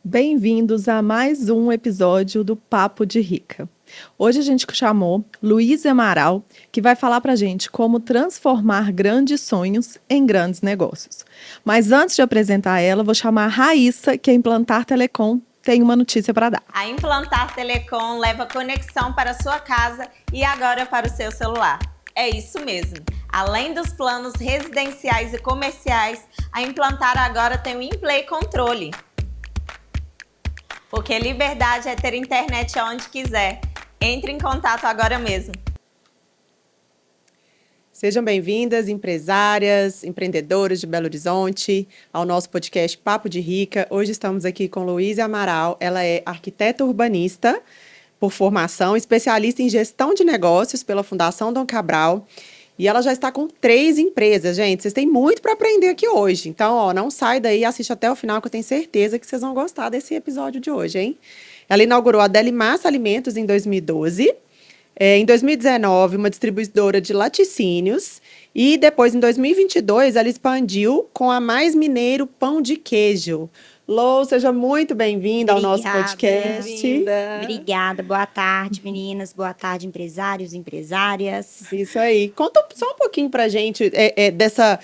Bem-vindos a mais um episódio do Papo de Rica. Hoje a gente chamou Luísa Amaral, que vai falar para a gente como transformar grandes sonhos em grandes negócios. Mas antes de apresentar ela, vou chamar a Raíssa, que a Implantar Telecom tem uma notícia para dar. A Implantar Telecom leva conexão para a sua casa e agora para o seu celular. É isso mesmo. Além dos planos residenciais e comerciais, a Implantar agora tem o InPlay Controle. Porque liberdade é ter internet onde quiser. Entre em contato agora mesmo. Sejam bem-vindas, empresárias, empreendedoras de Belo Horizonte, ao nosso podcast Papo de Rica. Hoje estamos aqui com Luísa Amaral. Ela é arquiteta urbanista por formação, especialista em gestão de negócios pela Fundação Dom Cabral. E ela já está com 3 empresas, gente. Vocês têm muito para aprender aqui hoje. Então, não sai daí, assiste até o final, que eu tenho certeza que vocês vão gostar desse episódio de hoje, hein? Ela inaugurou a Delimassa Alimentos em 2012. Em 2019, uma distribuidora de laticínios. E depois, em 2022, ela expandiu com a Mais Mineiro Pão de Queijo. Lô, seja muito bem-vinda ao nosso podcast. Obrigada. Boa tarde, meninas. Boa tarde, empresários, empresárias. Isso aí. Conta só um pouquinho pra gente dessa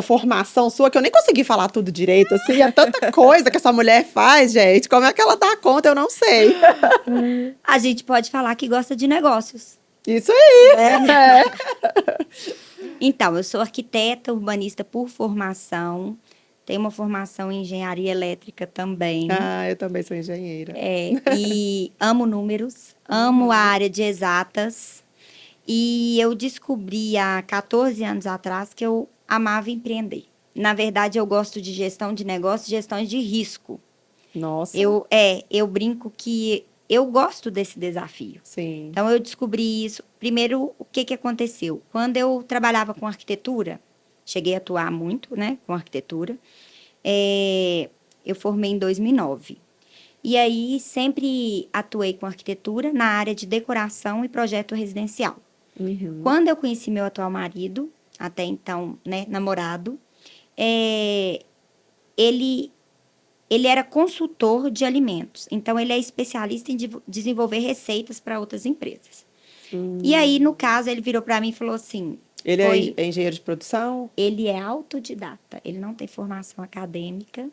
formação sua, que eu nem consegui falar tudo direito, assim. É tanta coisa que essa mulher faz, gente. Como é que ela dá conta, eu não sei. A gente pode falar que gosta de negócios. Isso aí. Então, eu sou arquiteta urbanista por formação. Tenho uma formação em engenharia elétrica também. Eu também sou engenheira. E amo números, amo a área de exatas. E eu descobri há 14 anos atrás que eu amava empreender. Na verdade, eu gosto de gestão de negócio, gestão de risco. Nossa. Eu brinco que eu gosto desse desafio. Sim. Então, eu descobri isso. Primeiro, o que aconteceu? Quando eu trabalhava com arquitetura, cheguei a atuar muito, né, com arquitetura. Eu formei em 2009. E aí, sempre atuei com arquitetura na área de decoração e projeto residencial. Uhum. Quando eu conheci meu atual marido, até então, né, namorado, ele era consultor de alimentos. Então, ele é especialista em desenvolver receitas para outras empresas. E aí, no caso, ele virou para mim e falou assim... Ele é engenheiro de produção? Ele é autodidata, ele não tem formação acadêmica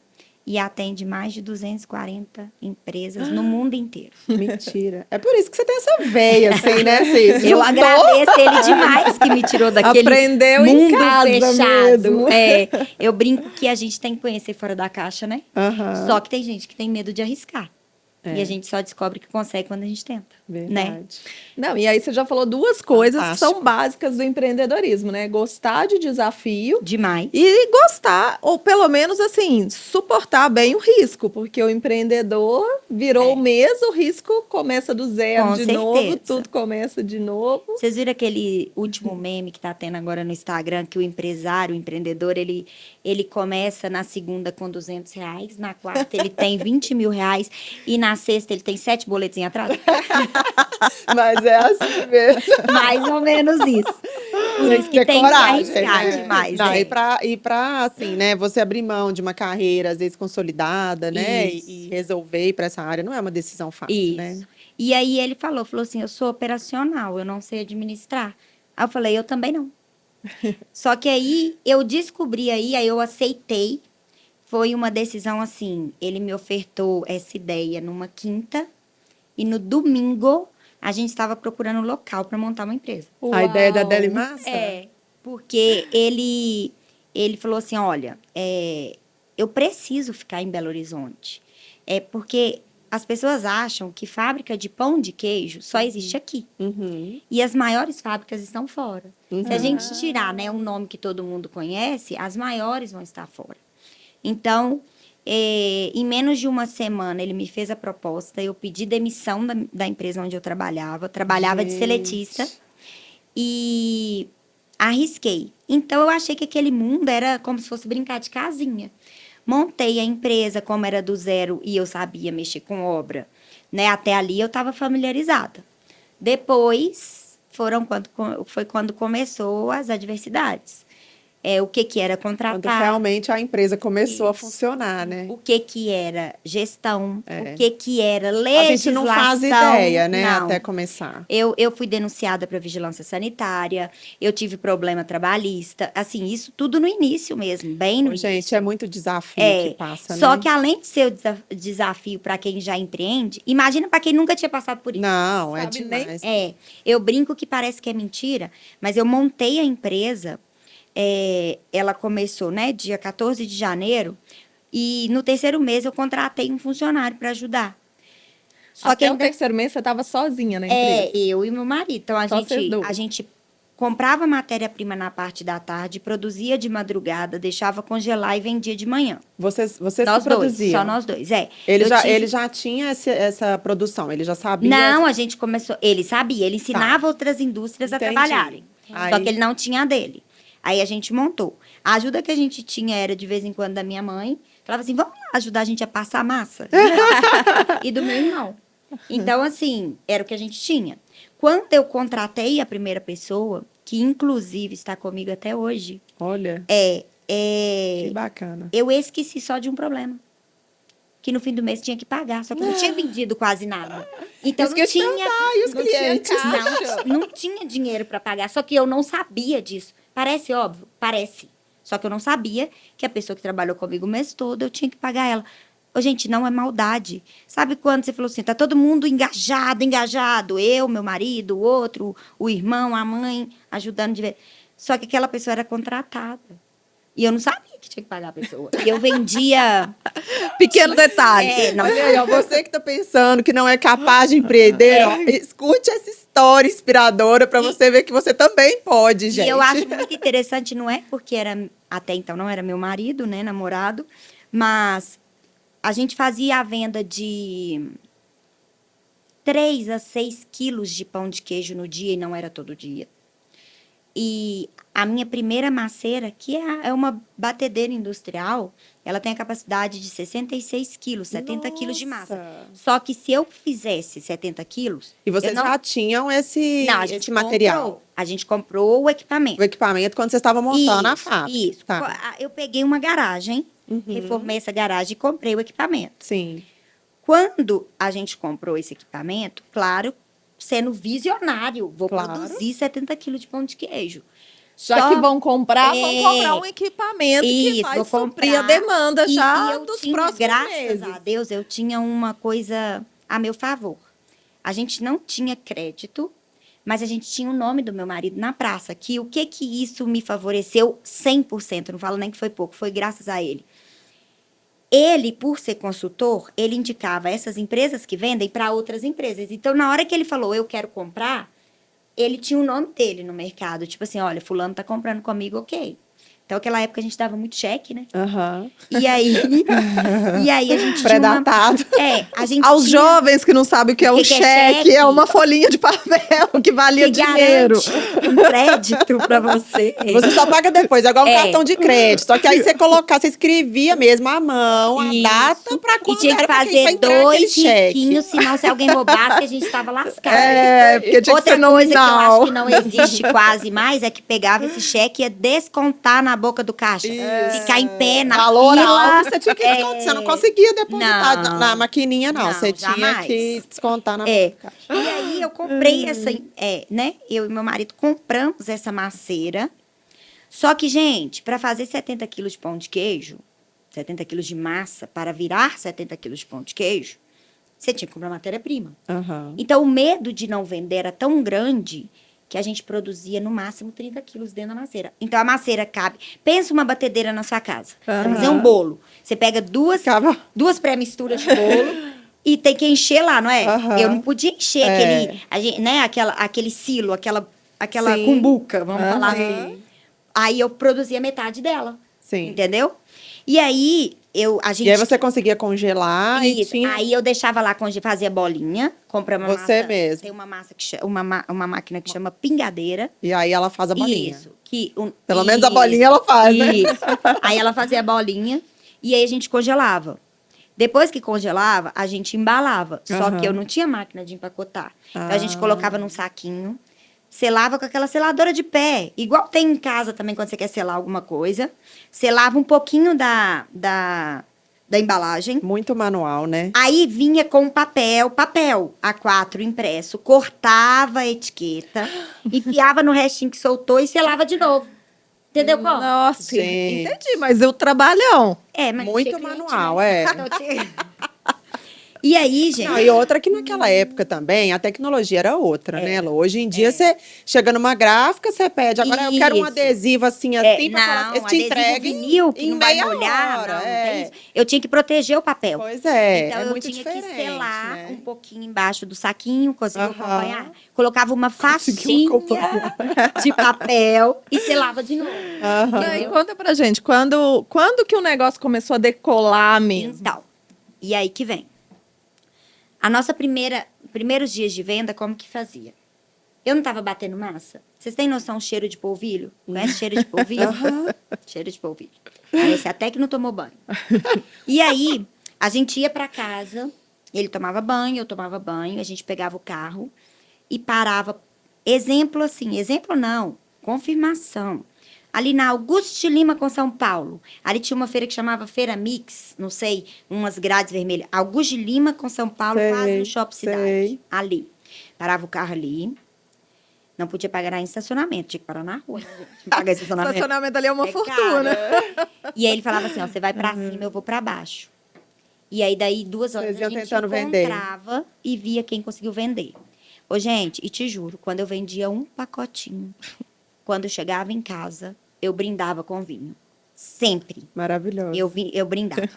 e atende mais de 240 empresas no mundo inteiro. Mentira. É por isso que você tem essa veia, assim, né, Cis? Eu agradeço ele demais que me tirou daquele Aprendeu mundo em casa fechado. mesmo. Eu brinco que a gente tem que conhecer fora da caixa, né? Aham. Só que tem gente que tem medo de arriscar. E a gente só descobre que consegue quando a gente tenta. Verdade. Né? Não, e aí você já falou 2 coisas que Fantástico. são básicas do empreendedorismo, né? Gostar de desafio Demais. e gostar, ou pelo menos assim, suportar bem o risco, porque o empreendedor virou o mês, o risco começa do zero Com de certeza. novo, tudo começa de novo. Vocês viram aquele último meme que tá tendo agora no Instagram, que o empresário, o empreendedor, ele começa na segunda com R$200, na quarta ele tem R$20 mil e na sexta ele tem 7 boletos em atraso? Mas é assim mesmo. Mais ou menos isso. Por isso que ter tem coragem, que arriscar né? demais. Não, né? e pra, assim, né, você abrir mão de uma carreira, às vezes, consolidada, né, Isso. e resolver ir para essa área, não é uma decisão fácil, Isso. né? E aí ele falou assim, eu sou operacional, eu não sei administrar. Aí eu falei, eu também não. Só que aí eu descobri aí eu aceitei. Foi uma decisão assim, ele me ofertou essa ideia numa quinta e no domingo a gente estava procurando um local para montar uma empresa. A ideia da Delimassa? Porque ele falou assim, olha, eu preciso ficar em Belo Horizonte. Porque as pessoas acham que fábrica de pão de queijo só existe aqui. Uhum. E as maiores fábricas estão fora. Uhum. Se a gente tirar, né, um nome que todo mundo conhece, as maiores vão estar fora. Então, em menos de uma semana, ele me fez a proposta, eu pedi demissão da empresa onde eu trabalhava de seletista, e arrisquei. Então, eu achei que aquele mundo era como se fosse brincar de casinha. Montei a empresa, como era do zero e eu sabia mexer com obra, né? Até ali eu estava familiarizada. Depois, foi quando começou as adversidades. O que era Quando contratar, realmente a empresa começou a Isso. funcionar, né? o que era gestão, É. o que era A legislação. gente não faz ideia, né? Não. Até começar. Eu fui denunciada para vigilância sanitária, eu tive problema trabalhista, assim, isso tudo no início mesmo, bem no Gente, início. é muito desafio É, que passa, Só né? que além de ser o desafio para quem já empreende, imagina para quem nunca tinha passado por isso. Não, é Sabe nem- demais. Eu brinco que parece que é mentira, mas eu montei a empresa, ela começou, né, dia 14 de janeiro, e no terceiro mês eu contratei um funcionário para ajudar. Só que Até o ainda terceiro mês você estava sozinha na empresa. eu e meu marido. Então, Só vocês dois. a gente comprava matéria-prima na parte da tarde, produzia de madrugada, deixava congelar e vendia de manhã. Vocês Nós que dois, produziam. só nós dois. Ele Eu já, tive- ele já tinha essa produção, ele já sabia. Não, a gente começou. Ele sabia, ele ensinava outras indústrias a Entendi. trabalharem. Só Aí- que ele não tinha a dele. Aí a gente montou. A ajuda que a gente tinha era de vez em quando da minha mãe. Falava assim: vamos lá ajudar a gente a passar massa. E do meu irmão. Então, assim, era o que a gente tinha. Quando eu contratei a primeira pessoa, que inclusive está comigo até hoje, Olha, que bacana. eu esqueci só de um problema. Que no fim do mês tinha que pagar, só que eu não tinha vendido quase nada. Então Isso que eu não ia te tinha, perguntar, e os não tinha clientes? caixa, não tinha dinheiro para pagar, só que eu não sabia disso. Parece óbvio? Parece. Só que eu não sabia que a pessoa que trabalhou comigo o mês todo, eu tinha que pagar ela. Ô, gente, não é maldade. Sabe quando você falou assim, tá todo mundo engajado, eu, meu marido, o outro, o irmão, a mãe, ajudando de ver. Só que aquela pessoa era contratada. E eu não sabia que tinha que pagar a pessoa. E eu vendia... Pequeno detalhe. não, Olha aí, ó, você que tá pensando que não é capaz de empreender, ó, escute essa história inspiradora para você ver que você também pode, gente. E eu acho muito interessante, não é porque até então não era meu marido, né, namorado, mas a gente fazia a venda de 3 a 6 quilos de pão de queijo no dia e não era todo dia. E a minha primeira maceira, que é uma batedeira industrial, ela tem a capacidade de 66 quilos, 70 quilos de massa. Nossa. Só que se eu fizesse 70 quilos... E vocês eu não- já tinham esse, Não, a gente esse material, comprou. A gente comprou o equipamento. o equipamento, quando vocês estavam montando a fábrica. Isso. Tá. Eu peguei uma garagem, reformei essa garagem e comprei o equipamento. Sim. Quando a gente comprou esse equipamento, claro, sendo visionário, vou Claro. produzir 70 quilos de pão de queijo. Já Só- que vão comprar É. um equipamento que Isso, vai vou suprir a comprar. demanda já eu dos tinha, próximos graças meses. a Deus, eu tinha uma coisa a meu favor. A gente não tinha crédito, mas a gente tinha o nome do meu marido na praça. Que o que isso me favoreceu 100%, não falo nem que foi pouco, foi graças a ele. Ele, por ser consultor, ele indicava essas empresas que vendem para outras empresas. Então, na hora que ele falou, eu quero comprar, ele tinha o nome dele no mercado. Tipo assim, olha, fulano tá comprando comigo, ok. Então, naquela época, a gente dava muito cheque, né? Aham. E aí a gente tinha Pré-datado. a gente Aos tinha jovens que não sabem o que é O um que que é cheque, cheque? é uma folhinha de papel que valia que dinheiro. garante um crédito para você. Você só paga depois, é igual um É. cartão de crédito. Só que aí você escrevia mesmo à mão, a Isso. data para E quando tinha que era pra fazer entregar aquele 2 cheque. risquinhos, senão se alguém roubasse, a gente estava lascado. É, porque tinha que Outra ser coisa que eu nominal. acho que não existe quase mais é que pegava esse cheque e ia descontar na boca do caixa. Ficar em pé na Valor fila. alto, você tinha que descontar. Você não conseguia depositar Não. na maquininha, não. Não, Você tinha jamais. que descontar na É. caixa. E aí eu comprei né? Eu e meu marido compramos essa maceira. Só que, gente, para fazer 70 quilos de pão de queijo, 70 quilos de massa, para virar 70 quilos de pão de queijo, você tinha que comprar matéria-prima. Aham. Então, o medo de não vender era tão grande que a gente produzia no máximo 30 quilos dentro da maceira. Então, a maceira cabe... Pensa uma batedeira na sua casa. Você vai fazer um bolo. Você pega duas pré-misturas de bolo e tem que encher lá, não é? Aham. Eu não podia encher aquele silo, aquela Sim. cumbuca, vamos falar Aham. assim. Aí eu produzia metade dela, Sim. entendeu? E aí, a gente... E aí você conseguia congelar e Isso. tinha... Aí eu deixava lá, fazia bolinha, comprava uma Você massa. mesmo. Tem uma massa que uma máquina que chama pingadeira. E aí ela faz a bolinha. Isso. Pelo menos a bolinha ela faz, né? Isso. Aí ela fazia a bolinha e aí a gente congelava. Depois que congelava, a gente embalava. Só que eu não tinha máquina de empacotar. Então a gente colocava num saquinho, selava com aquela seladora de pé. Igual tem em casa também quando você quer selar alguma coisa. Selava um pouquinho da embalagem. Muito manual, né? Aí vinha com papel A4 impresso, cortava a etiqueta, enfiava no restinho que soltou e selava de novo. Entendeu como? Nossa, Gente. entendi, mas o trabalhão. Mas Muito tinha cliente, manual, né? é. Então, E aí, gente... Não, e outra que naquela época também, a tecnologia era outra, né, Lu? Hoje em dia, você chega numa gráfica, você pede, agora eu quero um Isso. adesivo assim, pra falar, eles te adesivo entregam vinil, que em não vai meia molhar, hora. não tem isso. Eu tinha que proteger o papel. Pois é, Então, é eu muito tinha diferente, que selar né? um pouquinho embaixo do saquinho, conseguiu Aham. acompanhar. Colocava uma Conseguiu faixinha de papel e selava de novo. Aham. E aí, conta pra gente, quando que o negócio começou a decolar mesmo? Então, e aí que vem. A nossa primeiros dias de venda, como que fazia? Eu não tava batendo massa? Vocês têm noção cheiro de polvilho? Conhece cheiro de polvilho? Cheiro de polvilho. Parece até que não tomou banho. E aí, a gente ia pra casa, ele tomava banho, eu tomava banho, a gente pegava o carro e parava. Exemplo assim, exemplo não, confirmação. Ali na Augusto de Lima com São Paulo. Ali tinha uma feira que chamava Feira Mix, não sei, umas grades vermelhas. Augusto de Lima com São Paulo, quase no Shopping Cidade. sei. Ali. Parava o carro ali. Não podia pagar em estacionamento, tinha que parar na rua, né, gente? Pagar estacionamento. Estacionamento ali é uma É fortuna. E aí ele falava assim, ó, você vai pra cima, eu vou pra baixo. E aí daí 2 horas Vocês iam a gente tentando vender. encontrava e via quem conseguiu vender. Ô, gente, e te juro, quando eu vendia um pacotinho, quando eu chegava em casa, eu brindava com vinho. Sempre. Maravilhoso. Eu brindava.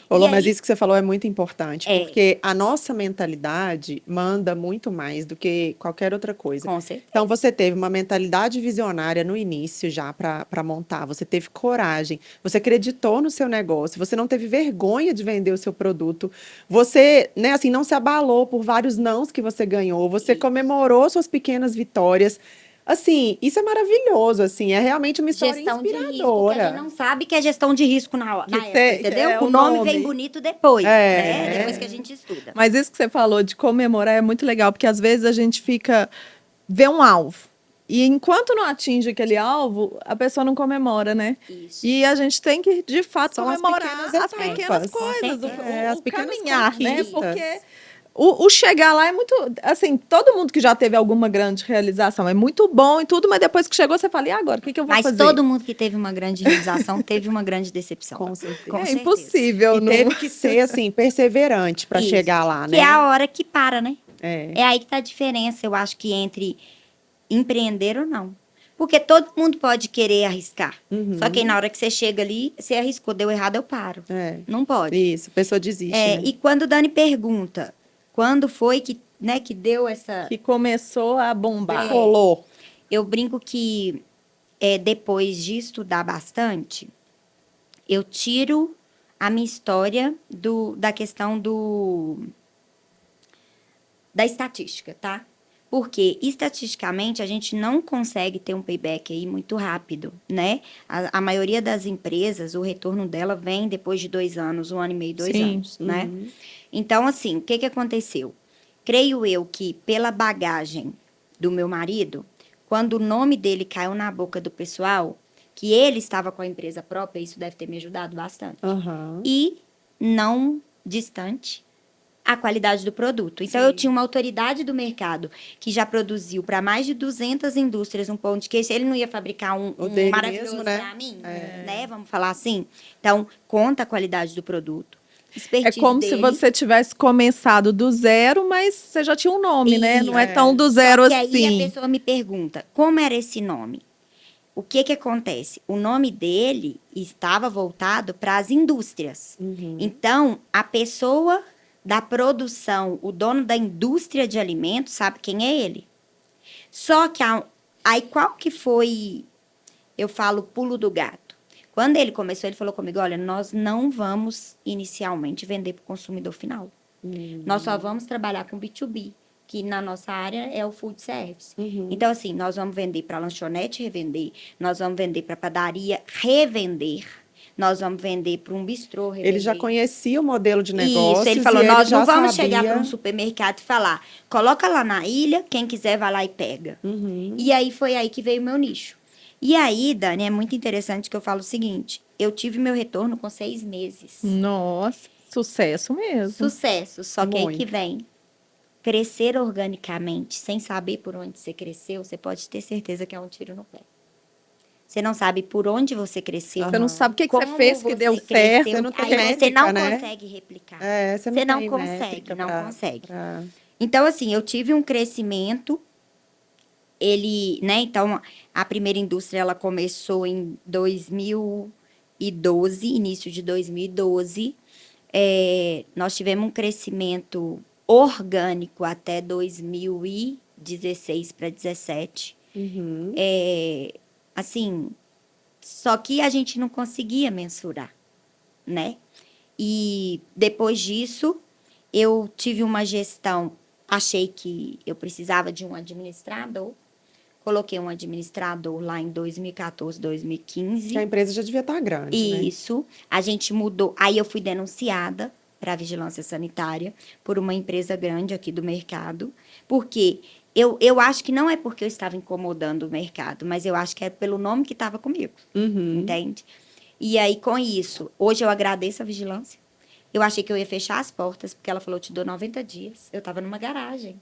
Ô, Lu, E mas aí- isso que você falou é muito importante, É. porque a nossa mentalidade manda muito mais do que qualquer outra coisa. Com certeza. Então, você teve uma mentalidade visionária no início já para montar, você teve coragem, você acreditou no seu negócio, você não teve vergonha de vender o seu produto, você, né, assim, não se abalou por vários nãos que você ganhou, você comemorou suas pequenas vitórias. Assim, isso é maravilhoso, assim, é realmente uma história Gestão de risco, que a inspiradora. gente não sabe que é gestão de risco na Que época, tem- entendeu? é o o nome nome. vem bonito depois, É. né? Depois que a gente estuda. Mas isso que você falou de comemorar é muito legal, porque às vezes a gente vê um alvo. E enquanto não atinge aquele alvo, a pessoa não comemora, né? Isso. E a gente tem que, de fato, São as comemorar pequenas as etapas. pequenas Com coisas, certeza. As pequenas caminhar, né? conquistas. Porque o chegar lá é muito, assim, todo mundo que já teve alguma grande realização é muito bom e tudo, mas depois que chegou você fala, e agora, o que eu vou Mas fazer? todo mundo que teve uma grande realização teve uma grande decepção. Com certeza. Com É certeza. impossível, E não. teve que ser, assim, perseverante para Isso. chegar lá, Que né? é a hora que para, né? É. É aí que tá a diferença, eu acho, que entre empreender ou não. Porque todo mundo pode querer arriscar. Uhum. Só que aí, na hora que você chega ali, você arriscou, deu errado, eu paro. É. Não pode. Isso, a pessoa desiste, né? E quando o Dani pergunta, quando foi que, né, que deu essa... Que começou a bombar. Rolou. Eu brinco que depois de estudar bastante, eu tiro a minha história da questão da estatística, tá? Porque, estatisticamente, a gente não consegue ter um payback aí muito rápido, né? A maioria das empresas, o retorno dela vem depois de 2 anos, 1 ano e meio, 2 Sim. anos, né? Então, assim, o que aconteceu? Creio eu que, pela bagagem do meu marido, quando o nome dele caiu na boca do pessoal, que ele estava com a empresa própria, isso deve ter me ajudado bastante. Aham. E, não distante, a qualidade do produto. Então, eu tinha uma autoridade do mercado que já produziu para mais de 200 indústrias um pão de queijo. Ele não ia fabricar um dele maravilhoso mesmo, né? para mim, né? Vamos falar assim? Então, conta a qualidade do produto. É Expertise como se dele. você tivesse começado do zero, mas você já tinha um nome, né? Não é Isso. tão do zero Só que assim. aí a pessoa me pergunta, como era esse nome? O que acontece? O nome dele estava voltado para as indústrias. Então, a pessoa da produção, o dono da indústria de alimentos, sabe quem é ele. Só que aí qual que foi, eu falo, pulo do gato? Quando ele começou, ele falou comigo, olha, nós não vamos inicialmente vender para o consumidor final. Nós só vamos trabalhar com B2B, que na nossa área é o food service. Então, assim, nós vamos vender para lanchonete, revender. Nós vamos vender para padaria, revender. Nós vamos vender para um bistrô, revender. Ele já conhecia o modelo de negócios. Isso, ele falou, e nós já não vamos sabia... chegar para um supermercado e falar, coloca lá na ilha, quem quiser vai lá e pega. E aí foi aí que veio o meu nicho. E aí, Dani, é muito interessante que eu falo o seguinte, eu tive meu retorno com 6 meses. Nossa, sucesso mesmo. Sucesso, só que aí Muito. que vem. Crescer organicamente, sem saber por onde você cresceu, você pode ter certeza que é um tiro no pé. Você não sabe por onde você cresceu. Você não sabe o que você como fez que deu cresceu, certo. Você não tem aí você métrica, não né? consegue replicar. Você Você não tem consegue, métrica não consegue. pra- Então, assim, eu tive um crescimento, ele, né, então, a primeira indústria, ela começou em 2012, início de 2012, nós tivemos um crescimento orgânico até 2016 para 2017, assim, só que a gente não conseguia mensurar, né? E depois disso, eu tive uma gestão, achei que eu precisava de um administrador, coloquei um administrador lá em 2014, 2015. Que a empresa já devia estar grande, né? Isso, a gente mudou. Aí eu fui denunciada para a vigilância sanitária por uma empresa grande aqui do mercado, porque eu acho que não é porque eu estava incomodando o mercado, mas eu acho que é pelo nome que estava comigo, entende? E aí, com isso, hoje eu agradeço a vigilância. Eu achei que eu ia fechar as portas, porque ela falou, te dou 90 dias. Eu estava numa garagem.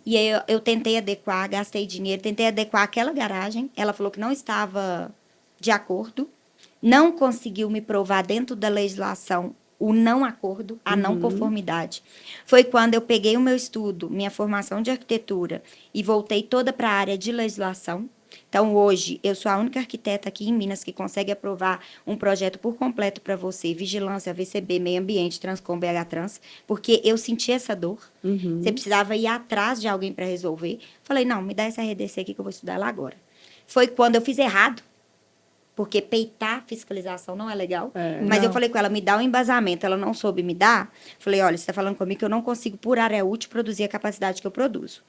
E aí eu tentei adequar, gastei dinheiro, tentei adequar aquela garagem. Ela falou que não estava de acordo, não conseguiu me provar dentro da legislação o não acordo, a não conformidade. Foi quando eu peguei o meu estudo, minha formação de arquitetura, e voltei toda para a área de legislação. Então, hoje, eu sou a única arquiteta aqui em Minas que consegue aprovar um projeto por completo para você, vigilância, VCB, meio ambiente, Transcom, BH Trans, porque eu senti essa dor. Você precisava ir atrás de alguém para resolver. Falei, não, me dá essa RDC aqui que eu vou estudar ela agora. Foi quando eu fiz errado, porque peitar fiscalização não é legal. Mas eu falei com ela, me dá um embasamento. Ela não soube me dar. Falei, olha, você está falando comigo que eu não consigo, por área útil, produzir a capacidade que eu produzo.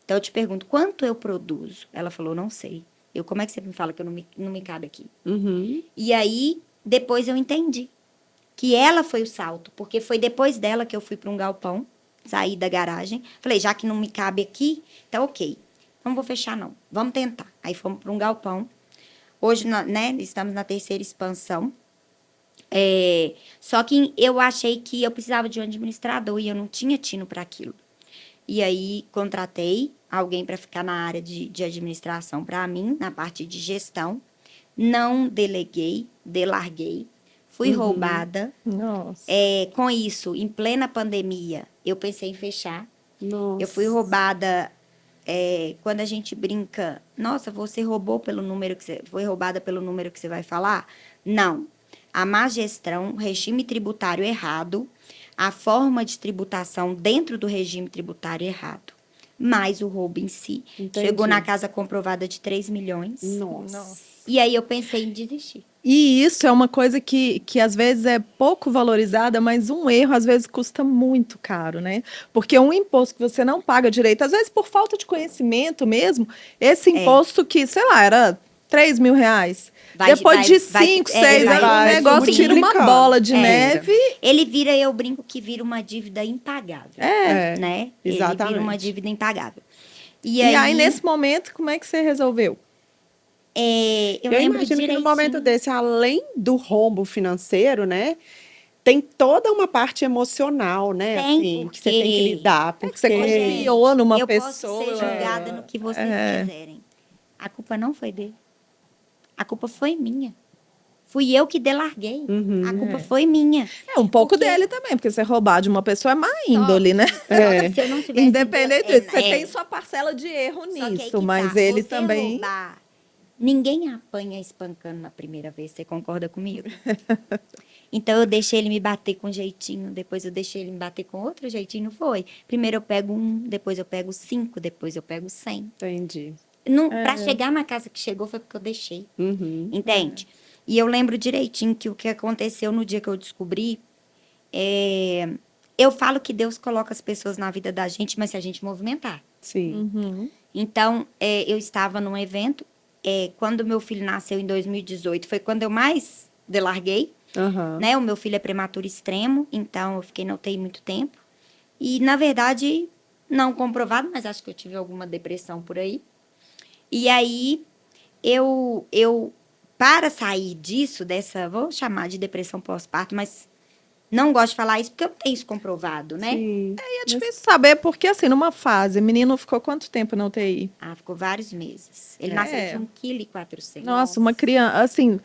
Então, eu te pergunto, quanto eu produzo? Ela falou, não sei. Como é que você me fala que eu não me cabe aqui? E aí, depois eu entendi que ela foi o salto, porque foi depois dela que eu fui para um galpão, saí da garagem. Falei, já que não me cabe aqui, então ok. Não vou fechar, não. Vamos tentar. Aí fomos para um galpão. Hoje, né, estamos na 3ª expansão. Só que eu achei que eu precisava de um administrador e eu não tinha tino para aquilo. E aí, contratei alguém para ficar na área de administração para mim, na parte de gestão. Não deleguei, delarguei. Fui roubada. Nossa. Com isso, em plena pandemia, eu pensei em fechar. Nossa. Eu fui roubada... quando a gente brinca, nossa, você roubou pelo número que você... Foi roubada pelo número que você vai falar? Não. A má gestão, regime tributário errado, a forma de tributação dentro do regime tributário errado. Mas o roubo em si. Entendi. Chegou na casa comprovada de 3 milhões. Nossa. E aí eu pensei em desistir. E isso é uma coisa que às vezes é pouco valorizada, mas um erro às vezes custa muito caro, né? Porque um imposto que você não paga direito, às vezes por falta de conhecimento mesmo, esse imposto que, sei lá, era 3 mil reais. Depois de 5, 6 anos, o negócio tira uma bola de neve. Ele vira, eu brinco que vira uma dívida impagável. Né? Exatamente. Ele vira uma dívida impagável. E aí, nesse momento, como é que você resolveu? Eu imagino lembro que direitinho. no momento desse, além do rombo financeiro, né? Tem toda uma parte emocional, né? Tem, assim, que você tem que lidar. Porque Você confiou numa eu pessoa. posso ser julgada no que vocês quiserem. A culpa não foi dele. A culpa foi minha. Fui eu que delarguei. A culpa foi minha. Um pouco dele também, porque você roubar de uma pessoa é má índole, né? Se eu não tivesse Independente disso, você tem sua parcela de erro nisso, mas ele você também... Roubar, ninguém apanha espancando na primeira vez, você concorda comigo? Então, eu deixei ele me bater com um jeitinho, depois eu deixei ele me bater com outro jeitinho, não foi? Primeiro eu pego 1, depois eu pego 5, depois eu pego 100. Entendi. Para chegar na casa que chegou foi porque eu deixei. Entende? E eu lembro direitinho que o que aconteceu no dia que eu descobri, eu falo que Deus coloca as pessoas na vida da gente, mas se a gente movimentar. Sim. Uhum. Então, eu estava num evento, quando meu filho nasceu em 2018, foi quando eu mais delarguei, Aham. né? O meu filho é prematuro extremo, então eu fiquei na UTI muito tempo. E, na verdade, não comprovado, mas acho que eu tive alguma depressão por aí. E aí, para sair disso, vou chamar de depressão pós-parto, mas não gosto de falar isso porque eu não tenho isso comprovado, né? Sim. E é difícil saber, porque assim, numa fase, o menino ficou quanto tempo na UTI? Ficou vários meses. Ele É. nasceu de 1,4 kg. Nossa, uma criança, assim,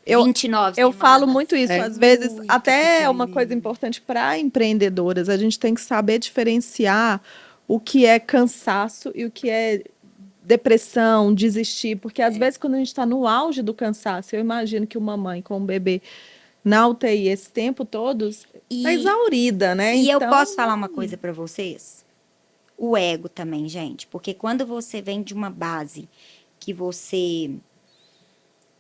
eu 29 Eu falo semanas. muito isso, É às vezes, muito até é uma pequenininho. coisa importante para empreendedoras, a gente tem que saber diferenciar o que é cansaço e o que é depressão, desistir, porque às vezes quando a gente está no auge do cansaço, eu imagino que uma mãe com um bebê na UTI esse tempo todo está exaurida, né? E eu Então, posso falar uma coisa para vocês? O ego também, gente. Porque quando você vem de uma base que você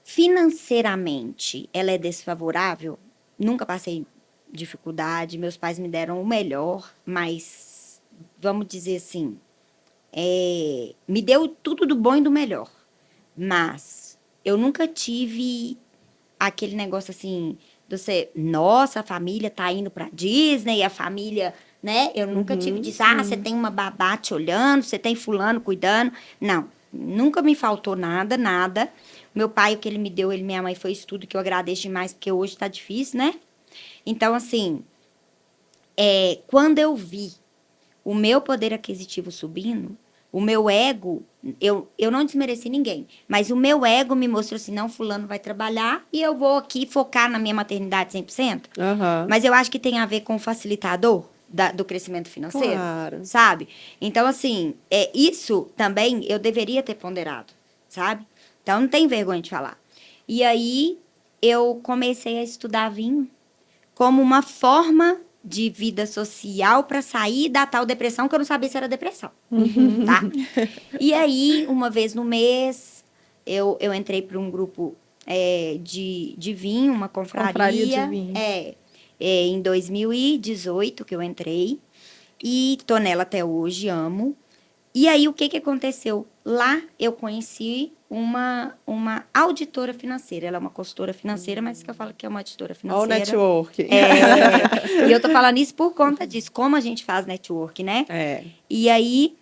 financeiramente ela é desfavorável, nunca passei dificuldade, meus pais me deram o melhor, mas vamos dizer assim, me deu tudo do bom e do melhor. Mas eu nunca tive aquele negócio assim, nossa, a família tá indo pra Disney, a família, né? Eu nunca tive disso, você tem uma babá te olhando, você tem fulano cuidando. Não, nunca me faltou nada, nada. Meu pai, o que ele me deu, ele e minha mãe, foi isso tudo que eu agradeço demais, porque hoje tá difícil, né? Então, assim, quando eu vi o meu poder aquisitivo subindo, o meu ego, eu não desmereci ninguém, mas o meu ego me mostrou assim, não, fulano vai trabalhar e eu vou aqui focar na minha maternidade 100%. Aham. Mas eu acho que tem a ver com o facilitador do crescimento financeiro, Claro. sabe? Então, assim, isso também eu deveria ter ponderado, sabe? Então, não tem vergonha de falar. E aí, eu comecei a estudar vinho como uma forma de vida social para sair da tal depressão, que eu não sabia se era depressão, tá? E aí, uma vez no mês, eu entrei para um grupo de vinho, uma Confraria de vinho. Em 2018 que eu entrei, e tô nela até hoje, amo. E aí, o que aconteceu? Lá, eu conheci uma auditora financeira. Ela é uma consultora financeira, mas que eu falo que é uma auditora Olha o financeira. network. E eu tô falando isso por conta disso, como a gente faz network, né? E aí,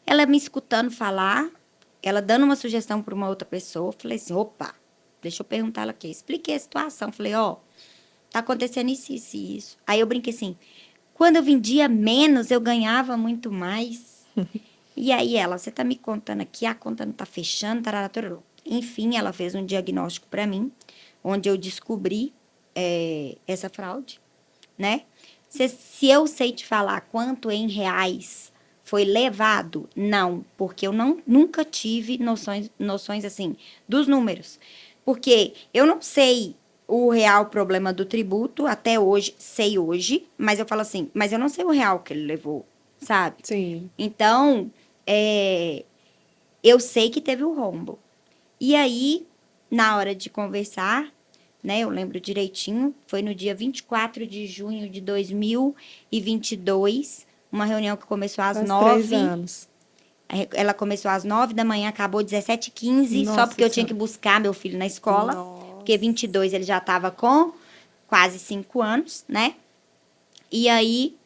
ela me escutando falar, ela dando uma sugestão para uma outra pessoa, eu falei assim, opa, deixa eu perguntar ela aqui. Expliquei a situação, falei, tá acontecendo isso, isso e isso. Aí eu brinquei assim, quando eu vendia menos, eu ganhava muito mais. E aí ela, você tá me contando aqui, a conta não tá fechando, tarará, tarará. Enfim, ela fez um diagnóstico para mim, onde eu descobri essa fraude, né? Se eu sei te falar quanto em reais foi levado, não, porque eu nunca tive noções assim, dos números. Porque eu não sei o real problema do tributo, até hoje, sei hoje, mas eu falo assim, mas eu não sei o real que ele levou, sabe? Sim. Então, eu sei que teve o rombo. E aí, na hora de conversar, né, eu lembro direitinho, foi no dia 24 de junho de 2022, uma reunião que começou às Faz 9. 3 anos. Ela começou às 9 da manhã, acabou 17h15, só Nossa porque eu tinha Senhora. que buscar meu filho na escola. Nossa. Porque 22 ele já estava com quase 5 anos, né? E aí,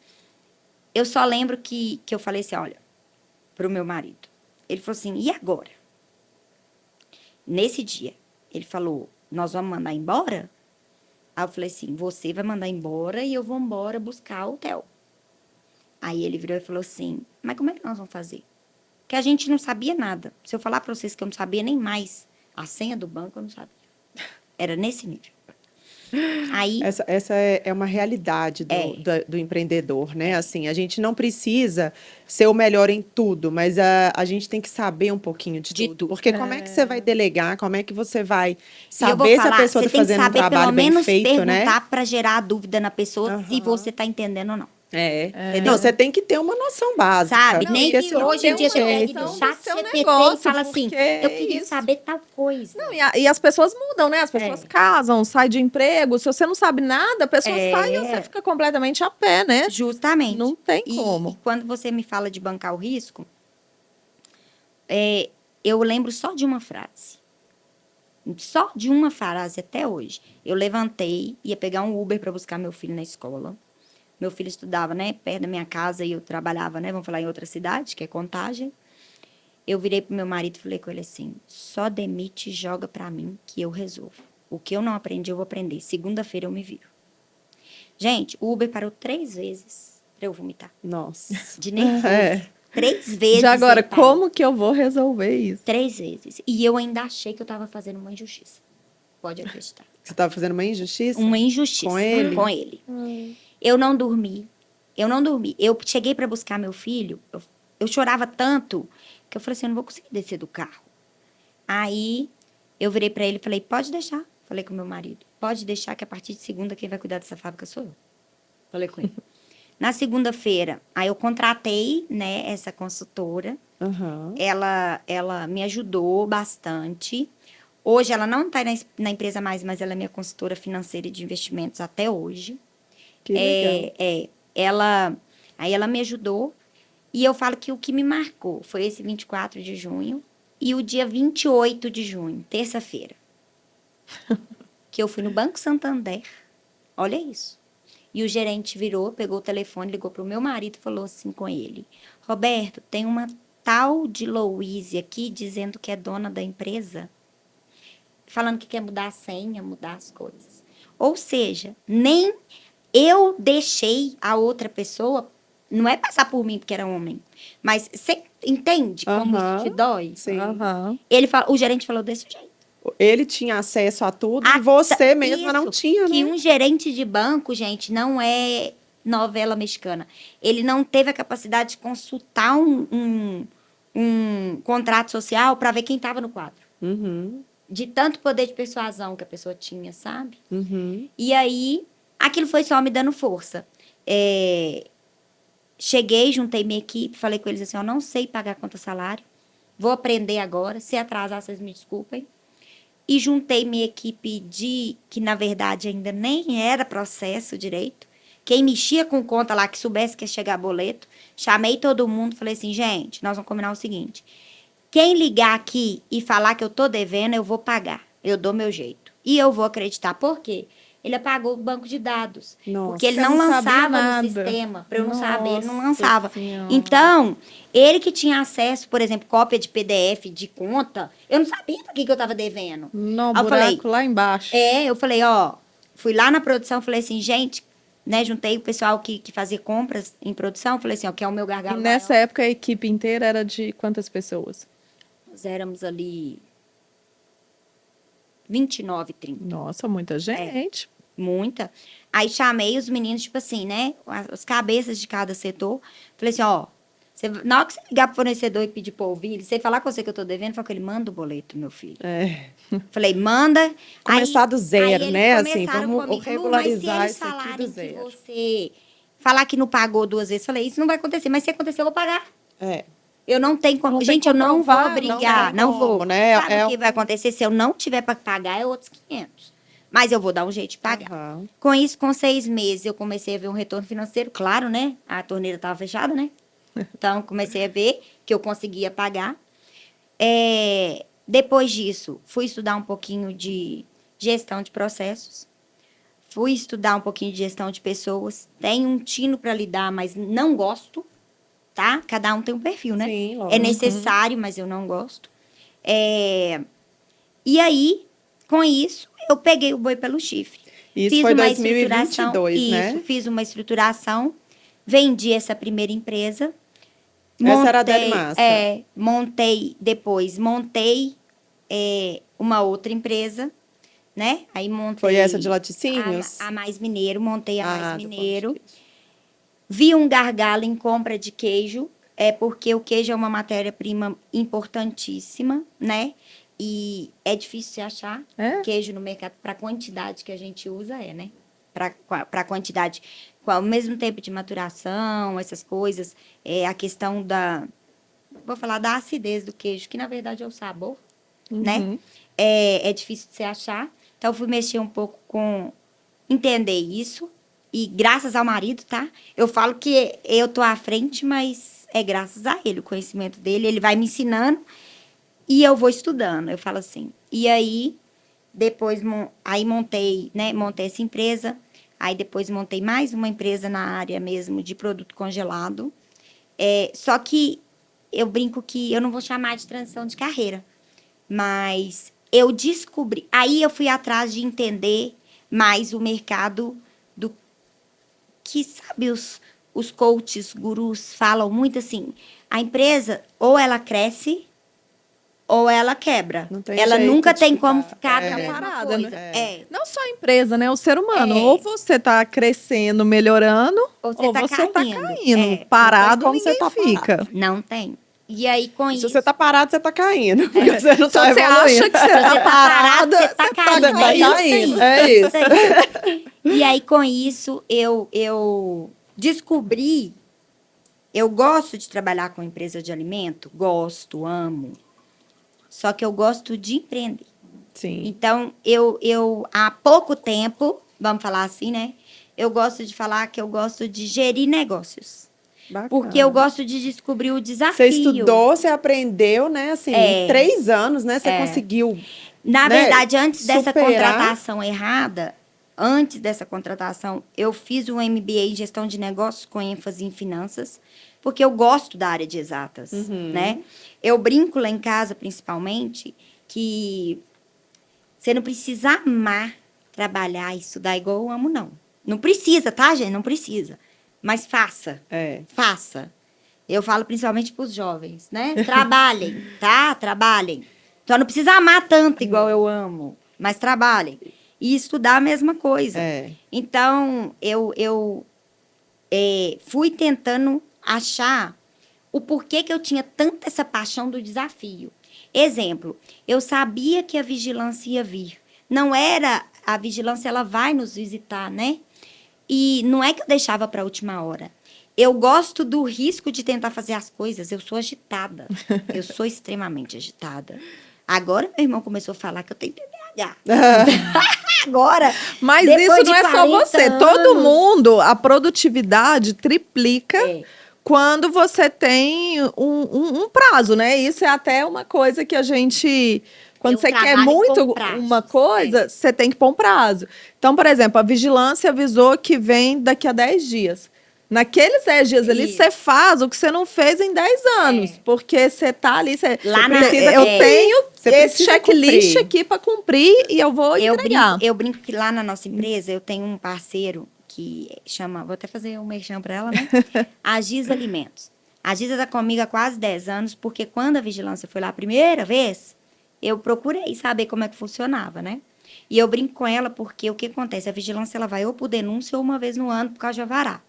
eu só lembro que eu falei assim, olha, pro meu marido. Ele falou assim, e agora? Nesse dia, ele falou, nós vamos mandar embora? Aí eu falei assim, você vai mandar embora e eu vou embora buscar o hotel. Aí ele virou e falou assim, mas como é que nós vamos fazer? Porque a gente não sabia nada. Se eu falar para vocês que eu não sabia nem mais a senha do banco, eu não sabia. Era nesse nível. Aí, Essa é uma realidade do empreendedor, né? Assim, a gente não precisa ser o melhor em tudo, mas a gente tem que saber um pouquinho de tudo. Porque como é que você vai delegar? Como é que você vai e eu saber vou se falar, a pessoa você está tem que fazendo um saber trabalho pelo bem menos feito, né? perguntar para gerar dúvida na pessoa se Aham. você está entendendo ou não. Não, você tem que ter uma noção básica. Sabe? Não, Nem e que assim, não hoje em tem dia uma você pegue noção no do chat seu GPT negócio, e fala assim, porque eu queria isso. saber tal coisa. Não, e as pessoas mudam, né? As pessoas casam, saem de emprego. Se você não sabe nada, a pessoa sai e você fica completamente a pé, né? Justamente. Não tem E como. quando você me fala de bancar o risco, eu lembro só de uma frase. Só de uma frase até hoje. Eu levantei, ia pegar um Uber para buscar meu filho na escola. Meu filho estudava, né, perto da minha casa e eu trabalhava, né, vamos falar em outra cidade, que é Contagem. Eu virei pro meu marido e falei com ele assim: só demite e joga para mim que eu resolvo. O que eu não aprendi, eu vou aprender. Segunda-feira eu me viro. Gente, o Uber parou 3 vezes para eu vomitar. Nossa. De nervoso. É. 3 vezes. Já agora, ele parou. como que eu vou resolver isso? 3 vezes. E eu ainda achei que eu estava fazendo uma injustiça. Pode acreditar. Você estava fazendo uma injustiça? Uma injustiça. Com ele? Com ele. Eu não dormi. Eu não dormi. Eu cheguei para buscar meu filho, eu chorava tanto que eu falei assim, eu não vou conseguir descer do carro. Aí eu virei para ele e falei, pode deixar. Falei com meu marido, pode deixar que a partir de segunda quem vai cuidar dessa fábrica sou eu. Falei com ele. Na segunda-feira, aí eu contratei, né, essa consultora. Aham. Ela me ajudou bastante. Hoje ela não está na empresa mais, mas ela é minha consultora financeira e de investimentos até hoje. Que legal. Aí ela me ajudou. E eu falo que o que me marcou foi esse 24 de junho e o dia 28 de junho, terça-feira. Que eu fui no Banco Santander. Olha isso. E o gerente virou, pegou o telefone, ligou para o meu marido e falou assim com ele: Roberto, tem uma tal de Louise aqui dizendo que é dona da empresa, falando que quer mudar a senha, mudar as coisas. Ou seja, nem eu deixei a outra pessoa, não é passar por mim porque era homem, mas você entende como isso te dói? Sim. Aham. O gerente falou desse jeito. Ele tinha acesso a tudo Ah, e você mesma isso, não tinha, que né? um gerente de banco, gente, não é novela mexicana. Ele não teve a capacidade de consultar um contrato social para ver quem estava no quadro. Uhum, De tanto poder de persuasão que a pessoa tinha, sabe? uhum. E aí, aquilo foi só me dando força. Cheguei, juntei minha equipe, falei com eles assim, eu não sei pagar conta salário, vou aprender agora, se atrasar, vocês me desculpem. E juntei minha equipe que na verdade ainda nem era processo direito, quem mexia com conta lá, que soubesse que ia chegar boleto, chamei todo mundo, falei assim, gente, nós vamos combinar o seguinte, quem ligar aqui e falar que eu tô devendo, eu vou pagar, eu dou meu jeito. E eu vou acreditar, por quê? Ele apagou o banco de dados. Nossa. Porque ele Você não não sabia lançava nada. no sistema. Para eu não saber, ele não Nossa lançava. Senhora. Então, ele que tinha acesso, por exemplo, cópia de PDF de conta, eu não sabia para que eu estava devendo. No Aí eu falei, buraco lá embaixo. eu falei, fui lá na produção, falei assim, gente, né, juntei o pessoal que fazia compras em produção, falei assim, que é o meu E gargalo nessa maior. época a equipe inteira era de quantas pessoas? Nós éramos ali 29, 30. Nossa, muita gente. Muita. Aí chamei os meninos, tipo assim, né? As cabeças de cada setor. Falei assim, na hora que você ligar pro fornecedor e pedir pra ouvir, você falar com você que eu tô devendo, fala que ele manda o boleto, meu filho. Falei, manda. Começar do zero, aí né? eles Assim, começaram vamos comigo, regularizar mas isso se eles aqui do falarem que zero. você falar que não pagou 2 vezes, falei, isso não vai acontecer, mas se acontecer, eu vou pagar. É. Eu não tenho como. Não tem Gente, eu não vou comprovar, brigar, não tem não vou. como, né? Sabe o que vai acontecer? Se eu não tiver para pagar, é outros 500. Mas eu vou dar um jeito de pagar. Aham. Com isso, com 6 meses, eu comecei a ver um retorno financeiro, claro, né? A torneira estava fechada, né? Então, comecei a ver que eu conseguia pagar. Depois disso, fui estudar um pouquinho de gestão de processos. Fui estudar um pouquinho de gestão de pessoas. Tenho um tino para lidar, mas não gosto, tá? Cada um tem um perfil, né? Sim, É lógico. necessário, mas eu não gosto. E aí, com isso, eu peguei o boi pelo chifre. Isso Fiz foi uma 2022, né? Isso, fiz uma estruturação, vendi essa primeira empresa. Essa era a Delimassa. Montei uma outra empresa, né? Aí montei... Foi essa de laticínios? A Mais Mineiro, montei a Mais do Mineiro. pão de queijo. Vi um gargalo em compra de queijo, porque o queijo é uma matéria-prima importantíssima, né? E é difícil de achar queijo no mercado para a quantidade que a gente usa, né? Para a quantidade. com o mesmo tempo de maturação, essas coisas, a questão vou falar da acidez do queijo, que na verdade é o sabor, né? É difícil de se achar. Então, eu fui mexer um pouco com entender isso. E graças ao marido, tá? Eu falo que eu tô à frente, mas é graças a ele, o conhecimento dele. Ele vai me ensinando e eu vou estudando. Eu falo assim. E aí, depois, aí montei, né? Montei essa empresa. Aí depois montei mais uma empresa na área mesmo de produto congelado. Só que eu brinco que eu não vou chamar de transição de carreira. Mas eu descobri. Aí eu fui atrás de entender mais o mercado do que, sabe, os coaches, gurus falam muito assim. A empresa, ou ela cresce, ou ela quebra. Não tem Ela jeito nunca de tem ficar. como ficar na mesma Parada, coisa. né? Não só a empresa, né? O ser humano. É. Ou você tá crescendo, melhorando, Ou ou tá você tá caindo. caindo. Parado, Não tem como você ninguém tá fica. Não tem. E aí, com E se isso... você tá parado, você tá caindo. Porque você não Se tá você evoluindo. acha que você tá parada, você tá caindo. tá caindo. É isso. Aí. E aí, com isso, eu descobri... Eu gosto de trabalhar com empresa de alimento. Gosto, amo. Só que eu gosto de empreender. Sim. Então, eu há pouco tempo, vamos falar assim, né? Eu gosto de falar que eu gosto de gerir negócios. Bacana. Porque eu gosto de descobrir o desafio. Você estudou, você aprendeu, né? Assim, em 3 anos, né? Você conseguiu. Na né, verdade, antes dessa superar. contratação errada, eu fiz um MBA em gestão de negócios com ênfase em finanças, porque eu gosto da área de exatas, né? Eu brinco lá em casa, principalmente, que você não precisa amar trabalhar e estudar igual eu amo, não. Não precisa, tá, gente? Não precisa. Mas faça. Faça. Eu falo principalmente para os jovens, né? Trabalhem, tá? Trabalhem. Então, não precisa amar tanto igual eu amo, mas trabalhem. E estudar a mesma coisa. Então, eu fui tentando achar o porquê que eu tinha tanta essa paixão do desafio. Exemplo, eu sabia que a vigilância ia vir. Não era... A vigilância, ela vai nos visitar, né? E não é que eu deixava para a última hora. Eu gosto do risco de tentar fazer as coisas. Eu sou agitada. Eu sou extremamente agitada. Agora, meu irmão começou a falar que eu tenho TDAH. Agora, mas depois isso de não é só 40 você. Todo anos- mundo, a produtividade triplica quando você tem um prazo, né? Isso é até uma coisa que a gente... Quando Eu você quer trabalho muito com prazos, uma coisa, você tem que pôr um prazo. Então, por exemplo, a vigilância avisou que vem daqui a 10 dias. Naqueles 10 dias ali, Isso. você faz o que você não fez em 10 anos. Porque você tá ali, você Lá precisa... na- Eu é. tenho Você esse precisa checklist cumprir. aqui para cumprir e eu vou entregar. Eu brinco que lá na nossa empresa eu tenho um parceiro que chama, vou até fazer um merchan para ela, né? A Giz Alimentos. A Giz está comigo há quase 10 anos, porque quando a vigilância foi lá a primeira vez, eu procurei saber como é que funcionava, né? E eu brinco com ela porque o que acontece? A vigilância ela vai ou por denúncia ou uma vez no ano por causa de avará.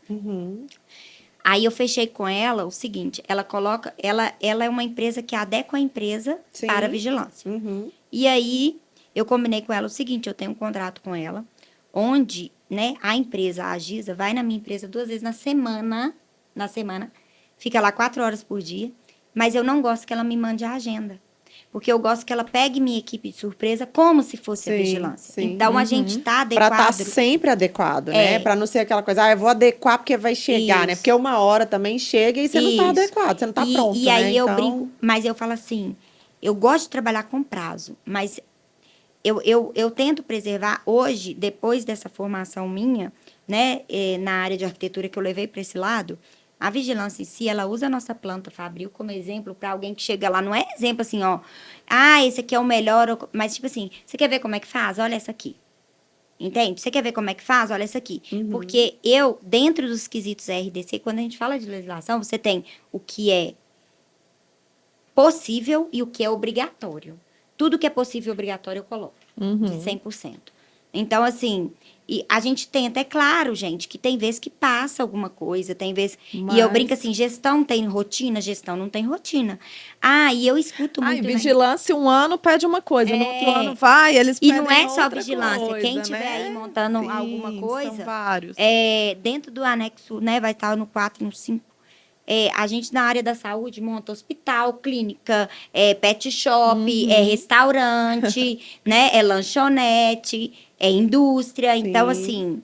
Aí eu fechei com ela o seguinte, ela é uma empresa que adequa a empresa Sim. para a vigilância. E aí eu combinei com ela o seguinte, eu tenho um contrato com ela, onde, né, a empresa, a Giza, vai na minha empresa 2 vezes na semana, fica lá 4 horas por dia, mas eu não gosto que ela me mande a agenda. Porque eu gosto que ela pegue minha equipe de surpresa como se fosse a Sim, vigilância. sim. Então, a gente tá Para adequado. estar sempre adequado, né? Para não ser aquela coisa, eu vou adequar porque vai chegar, né? Isso. Porque uma hora também chega e você não tá Isso. adequado, você não tá pronto, E aí né? eu Então, brinco, mas eu falo assim, eu gosto de trabalhar com prazo, mas eu tento preservar hoje, depois dessa formação minha, né, na área de arquitetura que eu levei para esse lado, a vigilância em si, ela usa a nossa planta Fabril como exemplo para alguém que chega lá. Não é exemplo assim, ó, esse aqui é o melhor, mas tipo assim, você quer ver como é que faz? Olha essa aqui. Entende? Você quer ver como é que faz? Olha essa aqui. Porque dentro dos quesitos RDC, quando a gente fala de legislação, você tem o que é possível e o que é obrigatório. Tudo que é possível e obrigatório eu coloco, de 100%. Então, assim, e a gente tem até claro, gente, que tem vezes que passa alguma coisa, tem vezes... E eu Mas- brinco assim, gestão tem rotina, gestão não tem rotina. Ah, e eu escuto Ai, muito... vigilância um ano pede uma coisa, no outro É. ano vai, eles E pedem não é só outra vigilância, quem coisa, tiver né? aí montando Sim, alguma são coisa, vários. dentro do anexo, né, vai estar no 4, no 5. A gente na área da saúde monta hospital, clínica, pet shop, Uhum. restaurante, né, lanchonete, indústria. Então, Sim. assim,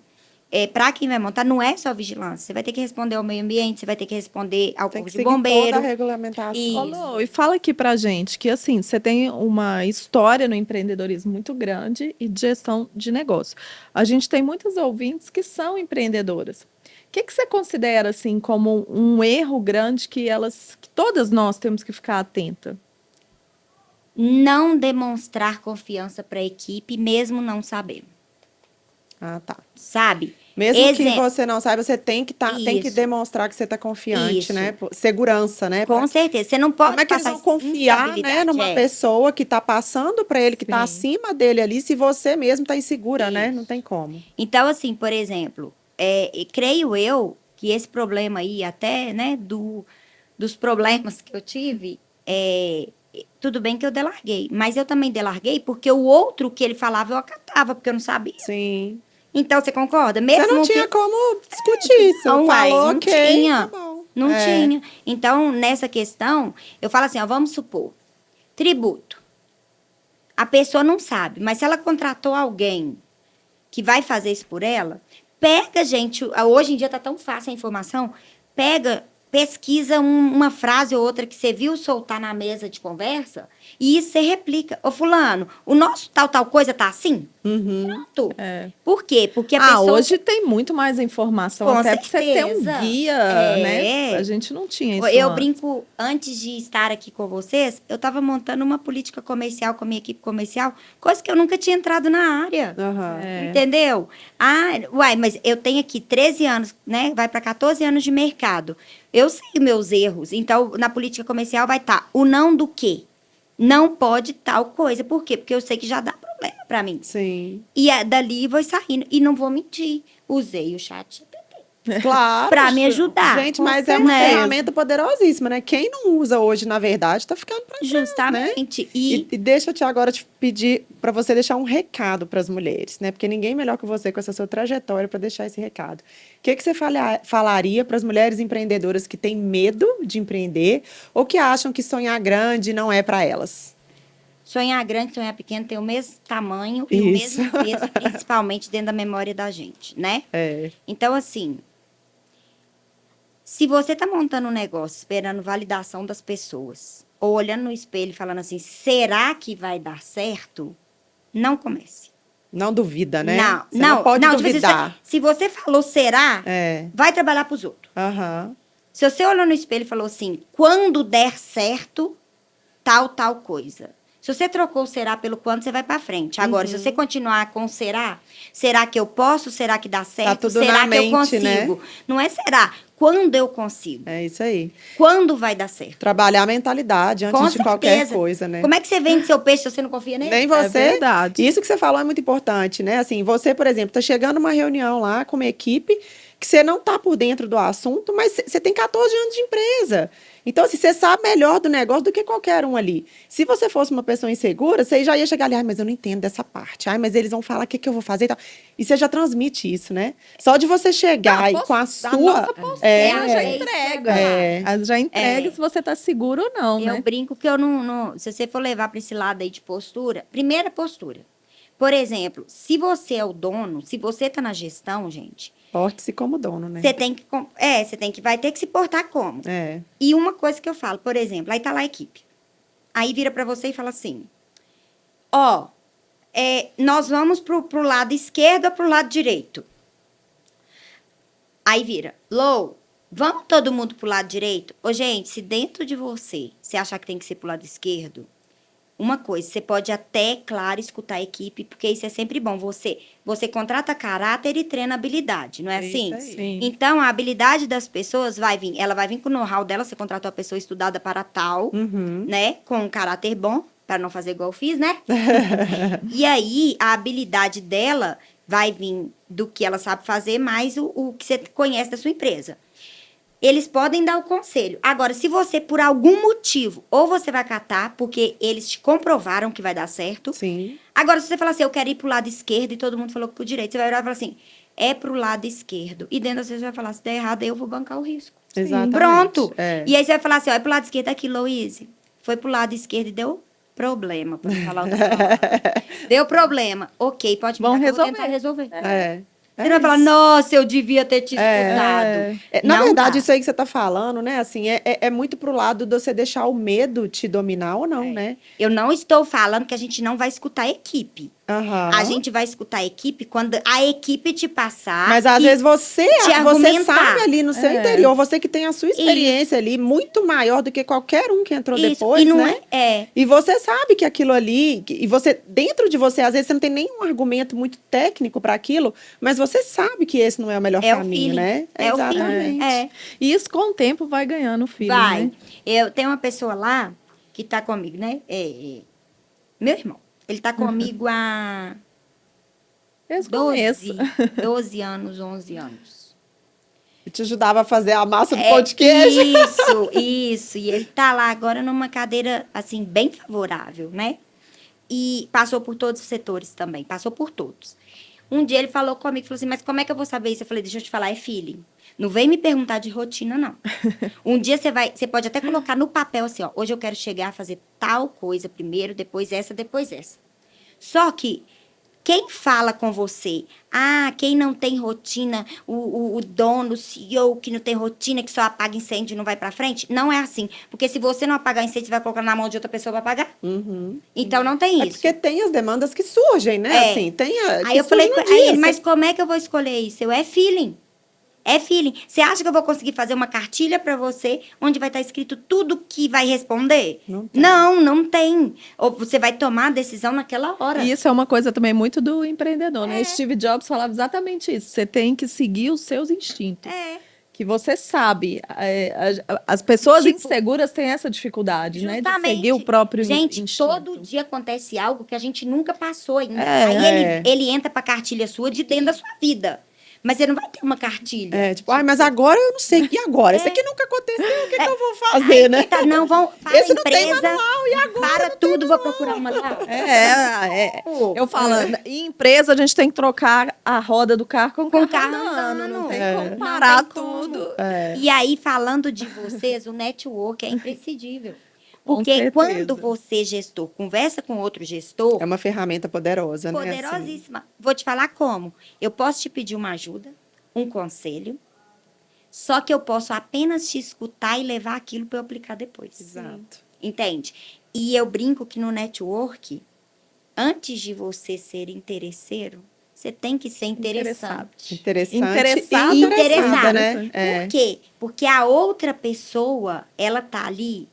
para quem vai montar, não é só vigilância. Você vai ter que responder ao meio ambiente, você vai ter que responder ao Tem corpo que de seguir toda bombeiro. a regulamentação. Isso. Ô, Lô, e fala aqui pra gente que assim, você tem uma história no empreendedorismo muito grande e de gestão de negócio. A gente tem muitos ouvintes que são empreendedoras. O que você considera assim como um erro grande que todas nós temos que ficar atenta? Não demonstrar confiança para a equipe, mesmo não sabendo, Ah, tá. sabe? Mesmo que Exemplo. você não saiba, você tem tem que Isso. demonstrar que você está confiante, Isso. né? Segurança, né? Com certeza. Você não pode Como é que eles passar vão confiar, né, instabilidade, numa pessoa que está passando para ele, que está Sim. acima dele ali, se você mesmo está insegura, né? Isso. Não tem como. Então, assim, por exemplo, creio eu que esse problema aí, até, né, dos problemas que eu tive, tudo bem que eu delarguei, mas eu também delarguei porque o outro que ele falava eu acatava, porque eu não sabia. Sim. Então, você concorda? Você Mesmo não que... tinha como discutir. Você Não, falou, não ok, tinha. tá bom. Não É. tinha. Então, nessa questão, eu falo assim, ó, vamos supor, tributo. A pessoa não sabe, mas se ela contratou alguém que vai fazer isso por ela, pega, gente, hoje em dia tá tão fácil a informação, pesquisa uma frase ou outra que você viu soltar na mesa de conversa e isso você replica. Ô fulano, o nosso tal coisa tá assim? Uhum. Pronto. É. Por quê? Porque a pessoa... Hoje tem muito mais informação, Com até para você ter um certeza. guia, né? A gente não tinha isso Eu antes. brinco, antes de estar aqui com vocês, eu estava montando uma política comercial com a minha equipe comercial, coisa que eu nunca tinha entrado na área. Aham. É. Entendeu? Mas eu tenho aqui 13 anos, né? Vai para 14 anos de mercado. Eu sei meus erros. Então, na política comercial vai estar o não do quê? Não pode tal coisa. Por quê? Porque eu sei que já dá problema para mim. Sim. E dali vou saindo. E não vou mentir. Usei o chat Claro. para me ajudar. Gente, mas é uma certeza. ferramenta poderosíssima, né? Quem não usa hoje, na verdade, tá ficando pra trás, né? Justamente. E deixa eu agora te pedir para você deixar um recado para as mulheres, né? Porque ninguém melhor que você com essa sua trajetória para deixar esse recado. O que você falaria para as mulheres empreendedoras que têm medo de empreender ou que acham que sonhar grande não é para elas? Sonhar grande, sonhar pequeno tem o mesmo tamanho e Isso. o mesmo peso, principalmente dentro da memória da gente, né? É. Então, assim, se você está montando um negócio esperando validação das pessoas, ou olhando no espelho e falando assim, será que vai dar certo? Não comece. Não duvida, né? Não, Você não pode tipo, duvidar. se você falou será, É. vai trabalhar para os outros. Aham. Se você olhou no espelho e falou assim, quando der certo, tal coisa. Se você trocou o será pelo quando, você vai para frente. Agora, se você continuar com será que eu posso? Será que dá certo? tudo Será na que eu mente, consigo? né? Não é será. Quando eu consigo? É isso aí. Quando vai dar certo? Trabalhar a mentalidade antes Com de qualquer certeza. coisa, né? Como é que você vende seu peixe se você não confia nele? Nem É você. verdade. Isso que você falou é muito importante, né? Assim, você, por exemplo, está chegando numa reunião lá com uma equipe que você não está por dentro do assunto, mas você tem 14 anos de empresa. Então, assim, você sabe melhor do negócio do que qualquer um ali. Se você fosse uma pessoa insegura, você já ia chegar ali, mas eu não entendo dessa parte. Mas eles vão falar o que eu vou fazer e tal. E você já transmite isso, né? Só de você chegar e com a sua... nossa postura já entrega. É. Já entrega se você tá seguro ou não, Eu né? brinco que eu não... Se você for levar para esse lado aí de postura, primeira postura. Por exemplo, se você é o dono, se você está na gestão, gente, Porte-se como dono, né? vai ter que se portar como. É. E uma coisa que eu falo, por exemplo, aí tá lá a equipe. Aí vira para você e fala assim, nós vamos pro lado esquerdo ou pro lado direito? Aí vira, Lou, vamos todo mundo pro lado direito? Ô, gente, se dentro de você achar que tem que ser pro lado esquerdo, uma coisa, você pode até, claro, escutar a equipe, porque isso é sempre bom. Você contrata caráter e treina habilidade, não é assim? Isso aí. Sim. Então, a habilidade das pessoas ela vai vir com o know-how dela, você contratou a pessoa estudada para tal, Uhum. né? Com um caráter bom, para não fazer igual eu fiz, né? E aí, a habilidade dela vai vir do que ela sabe fazer, mais o que você conhece da sua empresa. Eles podem dar o conselho. Agora, se você, por algum motivo, ou você vai catar, porque eles te comprovaram que vai dar certo. Sim. Agora, se você falar assim, eu quero ir pro lado esquerdo e todo mundo falou que pro direito, você vai virar e falar assim, é pro lado esquerdo. E dentro você vai falar, se der errado, eu vou bancar o risco. Exatamente. Pronto. É. E aí você vai falar assim, ó, é pro lado esquerdo aqui, Louise. Foi pro lado esquerdo e deu problema, pra não falar outra palavra. Deu problema. Ok, pode me Vamos dar que eu vou resolver. tentar resolver. É. Você não vai falar, nossa, eu devia ter te escutado. Na Não verdade, dá. isso aí que você tá falando, né? Assim, é muito pro lado de você deixar o medo te dominar ou não, né? Eu não estou falando que a gente não vai escutar a equipe. Aham. A gente vai escutar a equipe quando a equipe te passar. Mas às e vezes você argumentar. sabe ali no seu interior, você que tem a sua experiência ali, muito maior do que qualquer um que entrou Isso, depois, e não né? é. E você sabe que aquilo ali, e você, dentro de você, às vezes você não tem nenhum argumento muito técnico para aquilo, mas você sabe que esse não é o melhor É o caminho, feeling. né? É o feeling. Exatamente. É. E isso com o tempo vai ganhando filho, Vai. né? Eu tenho uma pessoa lá que tá comigo, né? Meu irmão. Ele tá comigo há Desde o 12, começo. 12 anos, 11 anos. E te ajudava a fazer a massa do pão de queijo. Isso. E ele tá lá agora numa cadeira, assim, bem favorável, né? E passou por todos os setores também, passou por todos. Um dia ele falou comigo, falou assim, mas como é que eu vou saber isso? Eu falei, deixa eu te falar, é feeling. Não vem me perguntar de rotina, não. Um dia você pode até colocar no papel assim, ó, hoje eu quero chegar a fazer tal coisa primeiro, depois essa. Só que quem fala com você, quem não tem rotina, o dono, o CEO que não tem rotina, que só apaga incêndio e não vai pra frente, não é assim. Porque se você não apagar incêndio, você vai colocar na mão de outra pessoa pra apagar. Uhum. Então não tem É isso. porque tem as demandas que surgem, né? É. Assim, tem a, Aí eu que falei surgem com no dia, ele, você- mas como é que eu vou escolher isso? É feeling. É feeling. Você acha que eu vou conseguir fazer uma cartilha pra você, onde vai estar escrito tudo que vai responder? Não tem. Não tem. Ou você vai tomar a decisão naquela hora. E isso é uma coisa também muito do empreendedor, né? Steve Jobs falava exatamente isso. Você tem que seguir os seus instintos. É. Que você sabe. As pessoas Tipo, inseguras têm essa dificuldade, né? De Justamente. seguir o próprio Gente, instinto. todo dia acontece algo que a gente nunca passou ainda. É, Aí ele entra pra cartilha sua de dentro da sua vida. Mas você não vai ter uma cartilha. É, tipo, mas agora eu não sei. E agora? Isso aqui nunca aconteceu, o que, que eu vou fazer, né? Tá, não, vão para Esse a não tem empresa, manual, e agora? para tudo, vou procurar uma lá. Eu falo, em empresa a gente tem que trocar a roda do carro com o Com o carro carro andando. Não andando. tem É. como Não parar tem como. tudo. E aí, falando de vocês, o network é imprescindível. Com Porque certeza. quando você, gestor, conversa com outro gestor, É uma ferramenta poderosa, né? assim. poderosíssima. Vou te falar como. Eu posso te pedir uma ajuda, um conselho, só que eu posso apenas te escutar e levar aquilo para eu aplicar depois. Exato. Entende? E eu brinco que no network, antes de você ser interesseiro, você tem que ser interessante. Interessante. Interessado. e Interessada, né? Por quê? Porque a outra pessoa, ela tá ali,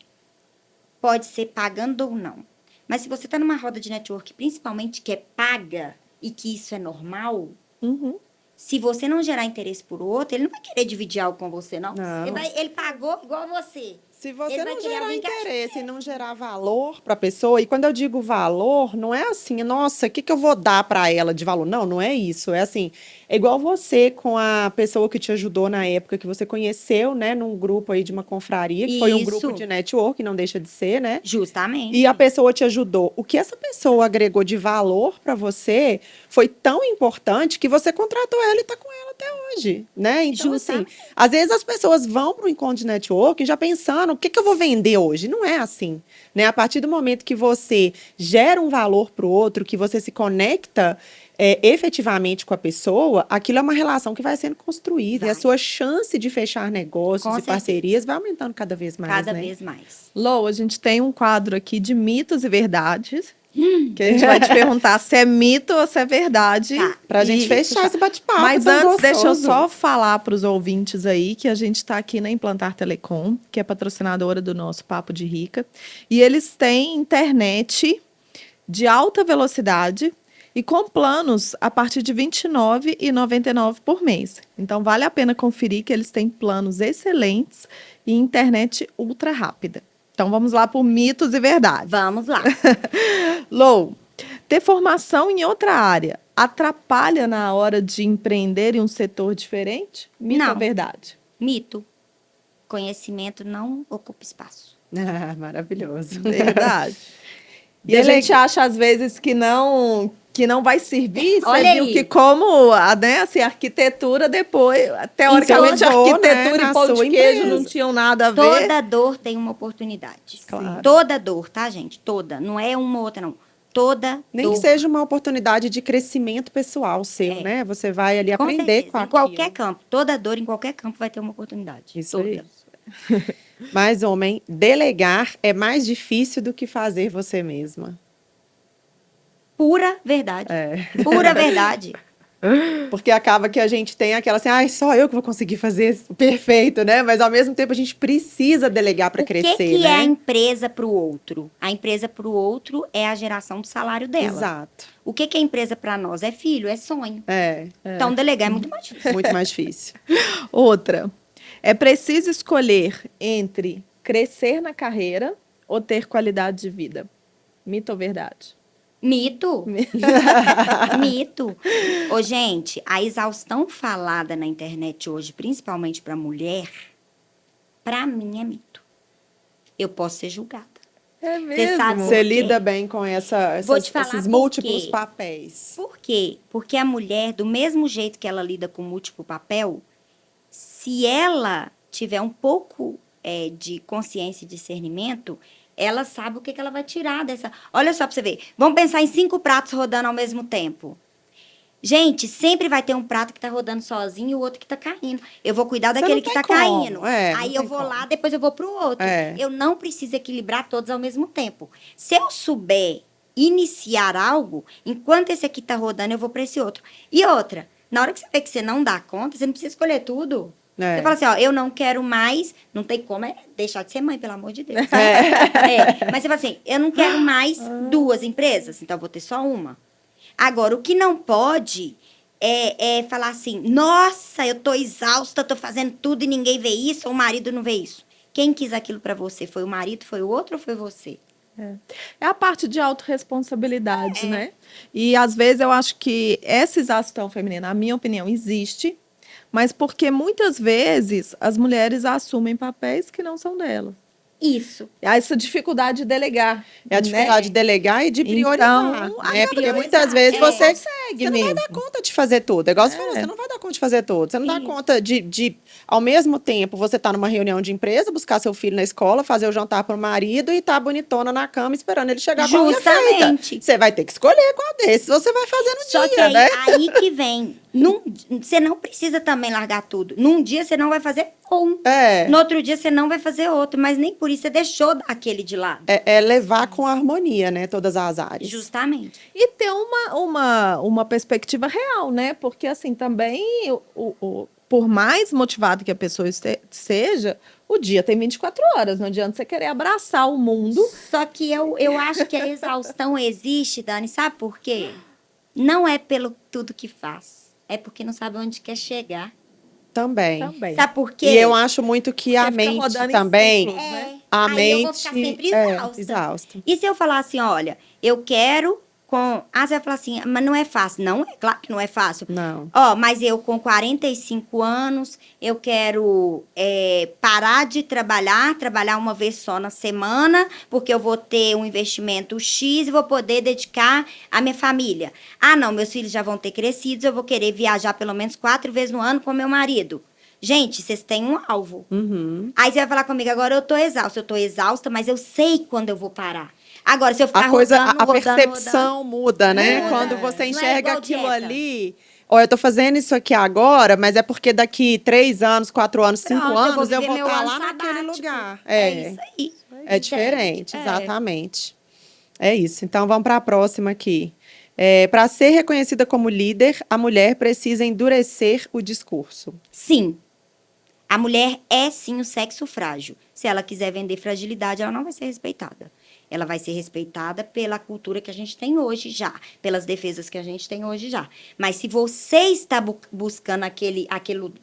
pode ser pagando ou não. Mas se você tá numa roda de network, principalmente que é paga e que isso é normal, Uhum. se você não gerar interesse por outro, ele não vai querer dividir algo com você, não. Não. Ele pagou igual você. Se você Ele vai não querer gerar alguém que ajude interesse e não gerar valor para a pessoa, e quando eu digo valor, não é assim, nossa, o que, que eu vou dar para ela de valor? Não é isso. É assim, é igual você com a pessoa que te ajudou na época que você conheceu, né, num grupo aí de uma confraria, que foi um Isso. grupo de network, não deixa de ser, né? Justamente. E a pessoa te ajudou. O que essa pessoa agregou de valor para você foi tão importante que você contratou ela e está com ela até hoje, né? Então, assim, às vezes as pessoas vão para o encontro de network já pensando, o que, que eu vou vender hoje? Não é assim, né? A partir do momento que você gera um valor para o outro, que você se conecta efetivamente com a pessoa, aquilo é uma relação que vai sendo construída. E a sua chance de fechar negócios Com e certeza. parcerias vai aumentando cada vez mais, Cada né? vez mais. Lô, a gente tem um quadro aqui de mitos e verdades. Que a gente vai te perguntar se é mito ou se é verdade. Tá. Pra gente fechar esse bate-papo. Mas tão antes, deixa eu gostoso. só falar para os ouvintes aí que a gente está aqui na Implantar Telecom, que é patrocinadora do nosso Papo de Rica. E eles têm internet de alta velocidade e com planos a partir de R$ 29,99 por mês. Então, vale a pena conferir que eles têm planos excelentes e internet ultra rápida. Então vamos lá por mitos e verdades. Vamos lá. Lou, ter formação em outra área atrapalha na hora de empreender em um setor diferente? Mito Não. ou verdade? Mito. Conhecimento não ocupa espaço. Ah, maravilhoso. Verdade. E a gente acha, às vezes, que não vai servir. Você Olha viu aí. que como a arquitetura depois, teoricamente, a Entrou, né, arquitetura na e pão sua de queijo empresa. não tinham nada a ver. Toda dor tem uma oportunidade. Claro. Toda dor, tá, gente? Toda. Não é uma ou outra, não. Toda Nem dor. que seja uma oportunidade de crescimento pessoal seu, É. né? Você vai ali Com aprender certeza. com Em aquilo. qualquer campo. Toda dor em qualquer campo vai ter uma oportunidade. Isso Toda. aí. Mas, homem, delegar é mais difícil do que fazer você mesma. Pura verdade. É. Pura verdade. Porque acaba que a gente tem aquela assim, ai, só eu que vou conseguir fazer isso perfeito, né? Mas ao mesmo tempo a gente precisa delegar para O crescer, que é a né? empresa para o outro? A empresa para o outro é a geração do salário dela. Exato. O que é empresa para nós? É filho, é sonho. É, Então, delegar é muito mais difícil. muito mais difícil. Outra, é preciso escolher entre crescer na carreira ou ter qualidade de vida. Mito ou verdade? Mito. Mito. Ô, gente, a exaustão falada na internet hoje, principalmente para mulher, para mim é mito. Eu posso ser julgada. É Você sabe Você por quê? lida bem com Vou te falar esses por múltiplos quê. papéis. Por quê? Porque a mulher, do mesmo jeito que ela lida com múltiplo papel, se ela tiver um pouco de consciência e discernimento, ela sabe o que ela vai tirar dessa. Olha só para você ver. Vamos pensar em 5 pratos rodando ao mesmo tempo. Gente, sempre vai ter um prato que tá rodando sozinho e o outro que tá caindo. Eu vou cuidar Você daquele não que tem tá como, caindo. é, não Aí tem eu vou como. lá, depois eu vou pro outro. É. Eu não preciso equilibrar todos ao mesmo tempo. Se eu souber iniciar algo, enquanto esse aqui tá rodando, eu vou para esse outro. E outra, na hora que você vê que você não dá conta, você não precisa escolher tudo. É. Você fala assim, ó, eu não quero mais, não tem como deixar de ser mãe, pelo amor de Deus. Mas você fala assim, eu não quero mais 2 empresas, então eu vou ter só uma. Agora, o que não pode é falar assim, nossa, eu tô exausta, tô fazendo tudo e ninguém vê isso, ou o marido não vê isso. Quem quis aquilo pra você? Foi o marido, foi o outro ou foi você? É a parte de autorresponsabilidade, né? E às vezes eu acho que essa exaustão feminina, na minha opinião, existe, mas porque muitas vezes as mulheres assumem papéis que não são delas. Isso. Essa dificuldade de delegar. É a dificuldade de delegar e de priorizar. Então, né? Porque priorizar, muitas vezes você consegue não vai mesmo. dar conta de fazer tudo. É igual você falou, você não vai dar conta de fazer tudo. Você não dá Isso. conta de, ao mesmo tempo, você tá numa reunião de empresa, buscar seu filho na escola, fazer o jantar pro marido e tá bonitona na cama esperando ele chegar com a unha feita. Justamente. Você vai ter que escolher qual desses você vai fazer no Só dia, que aí, né? aí que vem. Você não precisa também largar tudo. Num dia você não vai fazer um. É. No outro dia você não vai fazer outro. Mas nem por isso você deixou aquele de lado. É levar com harmonia, né? Todas as áreas. Justamente. E ter uma perspectiva real, né? Porque, assim, também, por mais motivado que a pessoa seja, o dia tem 24 horas. Não adianta você querer abraçar o mundo. Só que eu acho que a exaustão existe, Dani, sabe por quê? Não é pelo tudo que faz. É porque não sabe onde quer chegar. Também. Sabe por quê? E eu acho muito que a Você fica mente rodando em também. ciclos, né? A Aí mente eu vou ficar sempre é, exausta. exausta. E se eu falar assim, olha, eu quero com... Ah, você vai falar assim, mas não é fácil. Não, é claro que não é fácil. Não. Ó, mas eu com 45 anos, eu quero parar de trabalhar uma vez só na semana, porque eu vou ter um investimento X e vou poder dedicar à minha família. Ah, não, meus filhos já vão ter crescidos, eu vou querer viajar pelo menos 4 vezes no ano com meu marido. Gente, vocês têm um alvo. Uhum. Aí você vai falar comigo, agora eu tô exausta, mas eu sei quando eu vou parar. Agora, se eu ficar A coisa, rodando, a rodando, percepção muda, né? Muda. Quando você Não é enxerga igual aquilo dieta. ali. Ó, eu tô fazendo isso aqui agora, mas é porque daqui 3 anos, 4 anos, 5 Pronto, anos, eu viver vou meu estar ano lá naquele sabático. lugar. É isso aí. É diferente, É. exatamente. É isso. Então, vamos para a próxima aqui. Para ser reconhecida como líder, a mulher precisa endurecer o discurso. Sim. A mulher é, sim, o sexo frágil. Se ela quiser vender fragilidade, ela não vai ser respeitada. Ela vai ser respeitada pela cultura que a gente tem hoje já, pelas defesas que a gente tem hoje já. Mas se você está buscando aquele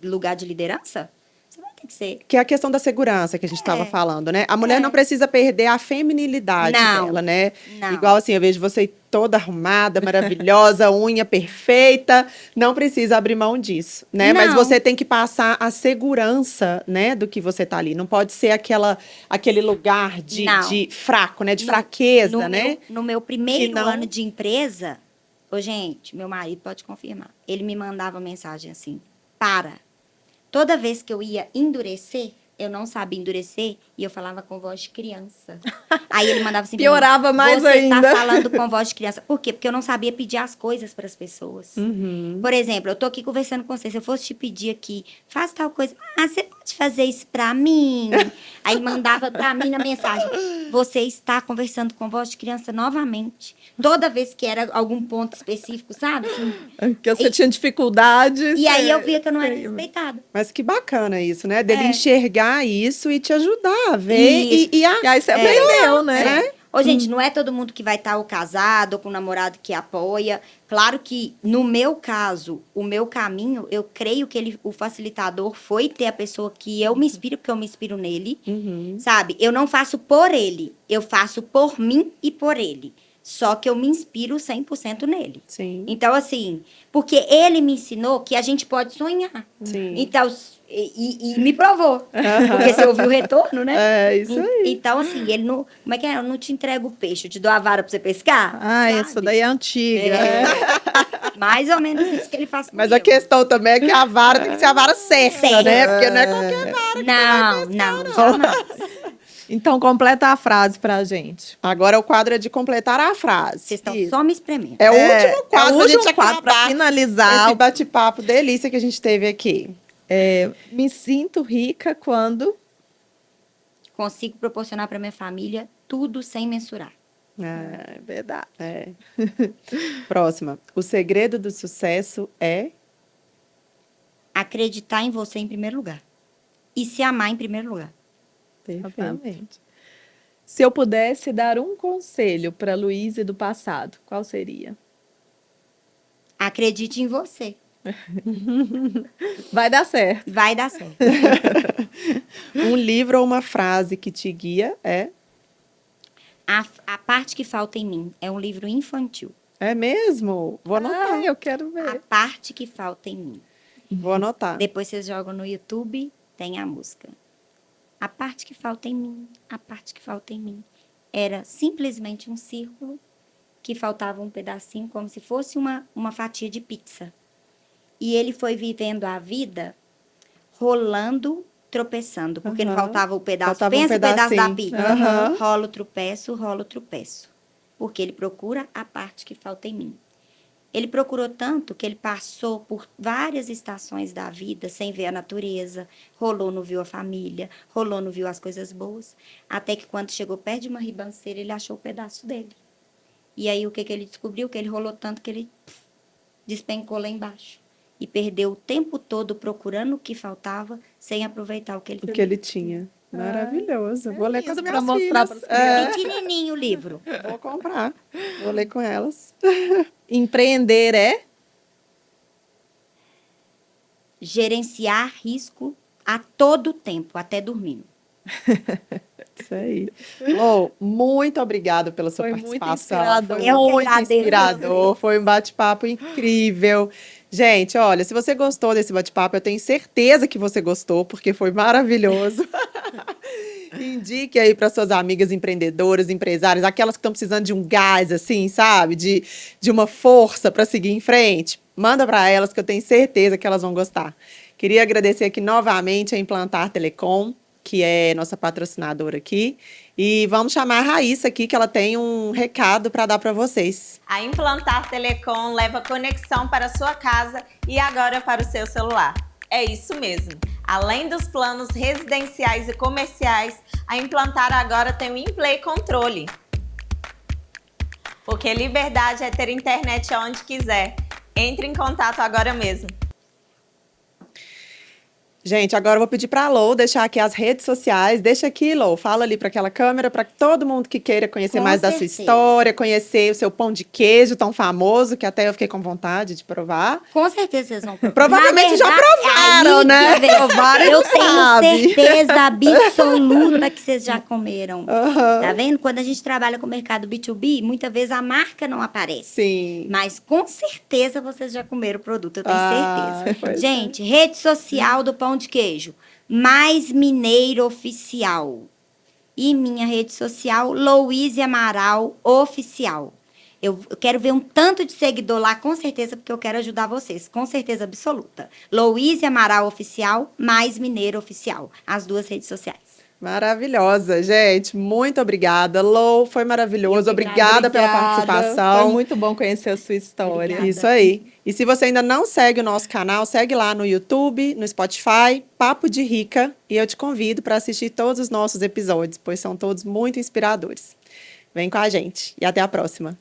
lugar de liderança, você vai tem que ser. Que é a questão da segurança que a gente estava falando, né? A mulher não precisa perder a feminilidade Não. dela, né? Não. Igual assim, eu vejo você toda arrumada, maravilhosa, unha perfeita. Não precisa abrir mão disso, né? Mas Não. você tem que passar a segurança, né? Do que você tá ali. Não pode ser aquele lugar Não. de fraco, né? De fraqueza, né? No meu primeiro Que não- ano de empresa, ô, gente, meu marido pode confirmar. Ele me mandava mensagem assim: para. Toda vez que eu ia endurecer, eu não sabia endurecer e eu falava com voz de criança. Aí ele mandava assim: pra mim, Piorava mais você ainda. tá falando com voz de criança. Por quê? Porque eu não sabia pedir as coisas para as pessoas. Uhum. Por exemplo, eu tô aqui conversando com você. Se eu fosse te pedir aqui, faz tal coisa. Ah, você pode fazer isso pra mim? Aí mandava pra mim na mensagem: você está conversando com voz de criança novamente. Toda vez que era algum ponto específico, sabe? Assim, Que você tinha dificuldade. e aí eu via que eu não era respeitada. Mas que bacana isso, né? Dele É. enxergar isso e te ajudar a ver Isso. e E aí você aprendeu, né? Ô, gente, não é todo mundo que vai estar ou casado ou com um namorado que apoia. Claro que, no meu caso, o meu caminho, eu creio que o facilitador foi ter a pessoa que eu me inspiro, porque eu me inspiro nele, sabe? Eu não faço por ele, eu faço por mim e por ele. Só que eu me inspiro 100% nele. Sim. Então, assim, porque ele me ensinou que a gente pode sonhar. Sim. Então, e me provou. Porque você ouviu o retorno, né? É, isso aí. Então, assim, ele não. Como é que é? Eu não te entrego o peixe, eu te dou a vara pra você pescar. Ah, sabe? essa daí é antiga. Mais ou menos isso que ele faz Mas comigo. a questão também é que a vara tem que ser a vara certa, Certa. né? Porque não é qualquer vara. Não, jamais. Então, completa a frase pra gente. Agora o quadro é de completar a frase. Vocês estão Isso. só me espremendo. É o último quadro é o pra último gente quadro pra acabar finalizar. esse bate-papo delícia que a gente teve aqui. Me sinto rica quando... Consigo proporcionar para minha família tudo sem mensurar. É verdade. É. Próxima. O segredo do sucesso é... Acreditar em você em primeiro lugar. E se amar em primeiro lugar. Perfeito. Exatamente. Se eu pudesse dar um conselho para Luísa do passado, qual seria? Acredite em você. Vai dar certo. Vai dar certo. Um livro ou uma frase que te guia é... A parte que falta em mim é um livro infantil. É mesmo? Vou anotar. Ah, eu quero A ver. parte que falta em mim. Vou anotar. Depois vocês jogam no YouTube, tem a música. A parte que falta em mim, a parte que falta em mim. Era simplesmente um círculo que faltava um pedacinho, como se fosse uma fatia de pizza. E ele foi vivendo a vida rolando, tropeçando, porque não Aham. faltava o pedaço. Faltava um Pensa o pedaço da pedacinho. pizza. Aham. Rola o tropeço, rola o tropeço. Porque ele procura a parte que falta em mim. Ele procurou tanto que ele passou por várias estações da vida sem ver a natureza, rolou, não viu a família, rolou, não viu as coisas boas, até que quando chegou perto de uma ribanceira, ele achou o pedaço dele. E aí o que ele descobriu? Que ele rolou tanto que ele despencou lá embaixo. E perdeu o tempo todo procurando o que faltava, sem aproveitar o que ele O que ele tinha. Maravilhoso. Vou ler com as isso, minhas pra mostrar filhas. pras crianças. Pequenininho o livro. Vou comprar. Vou ler com elas. Empreender é? Gerenciar risco a todo tempo, até dormindo. Isso aí. Lô, muito obrigada pela sua Foi muito participação. inspirador. Foi Eu que muito agradeço. inspirador. Foi um bate-papo incrível. Gente, olha, se você gostou desse bate-papo, eu tenho certeza que você gostou, porque foi maravilhoso. Indique aí para suas amigas empreendedoras, empresárias, aquelas que estão precisando de um gás, assim, sabe? De uma força para seguir em frente. Manda para elas, que eu tenho certeza que elas vão gostar. Queria agradecer aqui novamente a Implantar Telecom, que é nossa patrocinadora aqui. E vamos chamar a Raíssa aqui, que ela tem um recado para dar para vocês. A Implantar Telecom leva conexão para a sua casa e agora para o seu celular. É isso mesmo. Além dos planos residenciais e comerciais, a Implantar agora tem o InPlay Controle. Porque liberdade é ter internet onde quiser. Entre em contato agora mesmo. Gente, agora eu vou pedir para a Lô deixar aqui as redes sociais. Deixa aqui, Lô, fala ali para aquela câmera, para todo mundo que queira conhecer Com mais da sua certeza. história, conhecer o seu pão de queijo tão famoso, que até eu fiquei com vontade de provar. Com certeza vocês vão provar. Provavelmente já Na provaram, aí né? que vem. Provaram e Eu não tenho sabe. certeza absoluta que vocês já comeram. Aham. Tá vendo? Quando a gente trabalha com o mercado B2B, muitas vezes a marca não aparece. Sim. Mas com certeza vocês já comeram o produto, eu tenho certeza. Pois Gente, rede social do pão de queijo. Mais Mineiro Oficial. E minha rede social, Louise Amaral Oficial. Eu quero ver um tanto de seguidor lá, com certeza, porque eu quero ajudar vocês. Com certeza absoluta. Louise Amaral Oficial, mais Mineiro Oficial. As duas redes sociais. Maravilhosa, gente. Muito obrigada. Lô, foi maravilhoso. Eu que Obrigada pela Obrigada. participação. Foi muito bom conhecer a sua história. Obrigada. Isso aí. E se você ainda não segue o nosso canal, segue lá no YouTube, no Spotify, Papo de Rica. E eu te convido para assistir todos os nossos episódios, pois são todos muito inspiradores. Vem com a gente e até a próxima.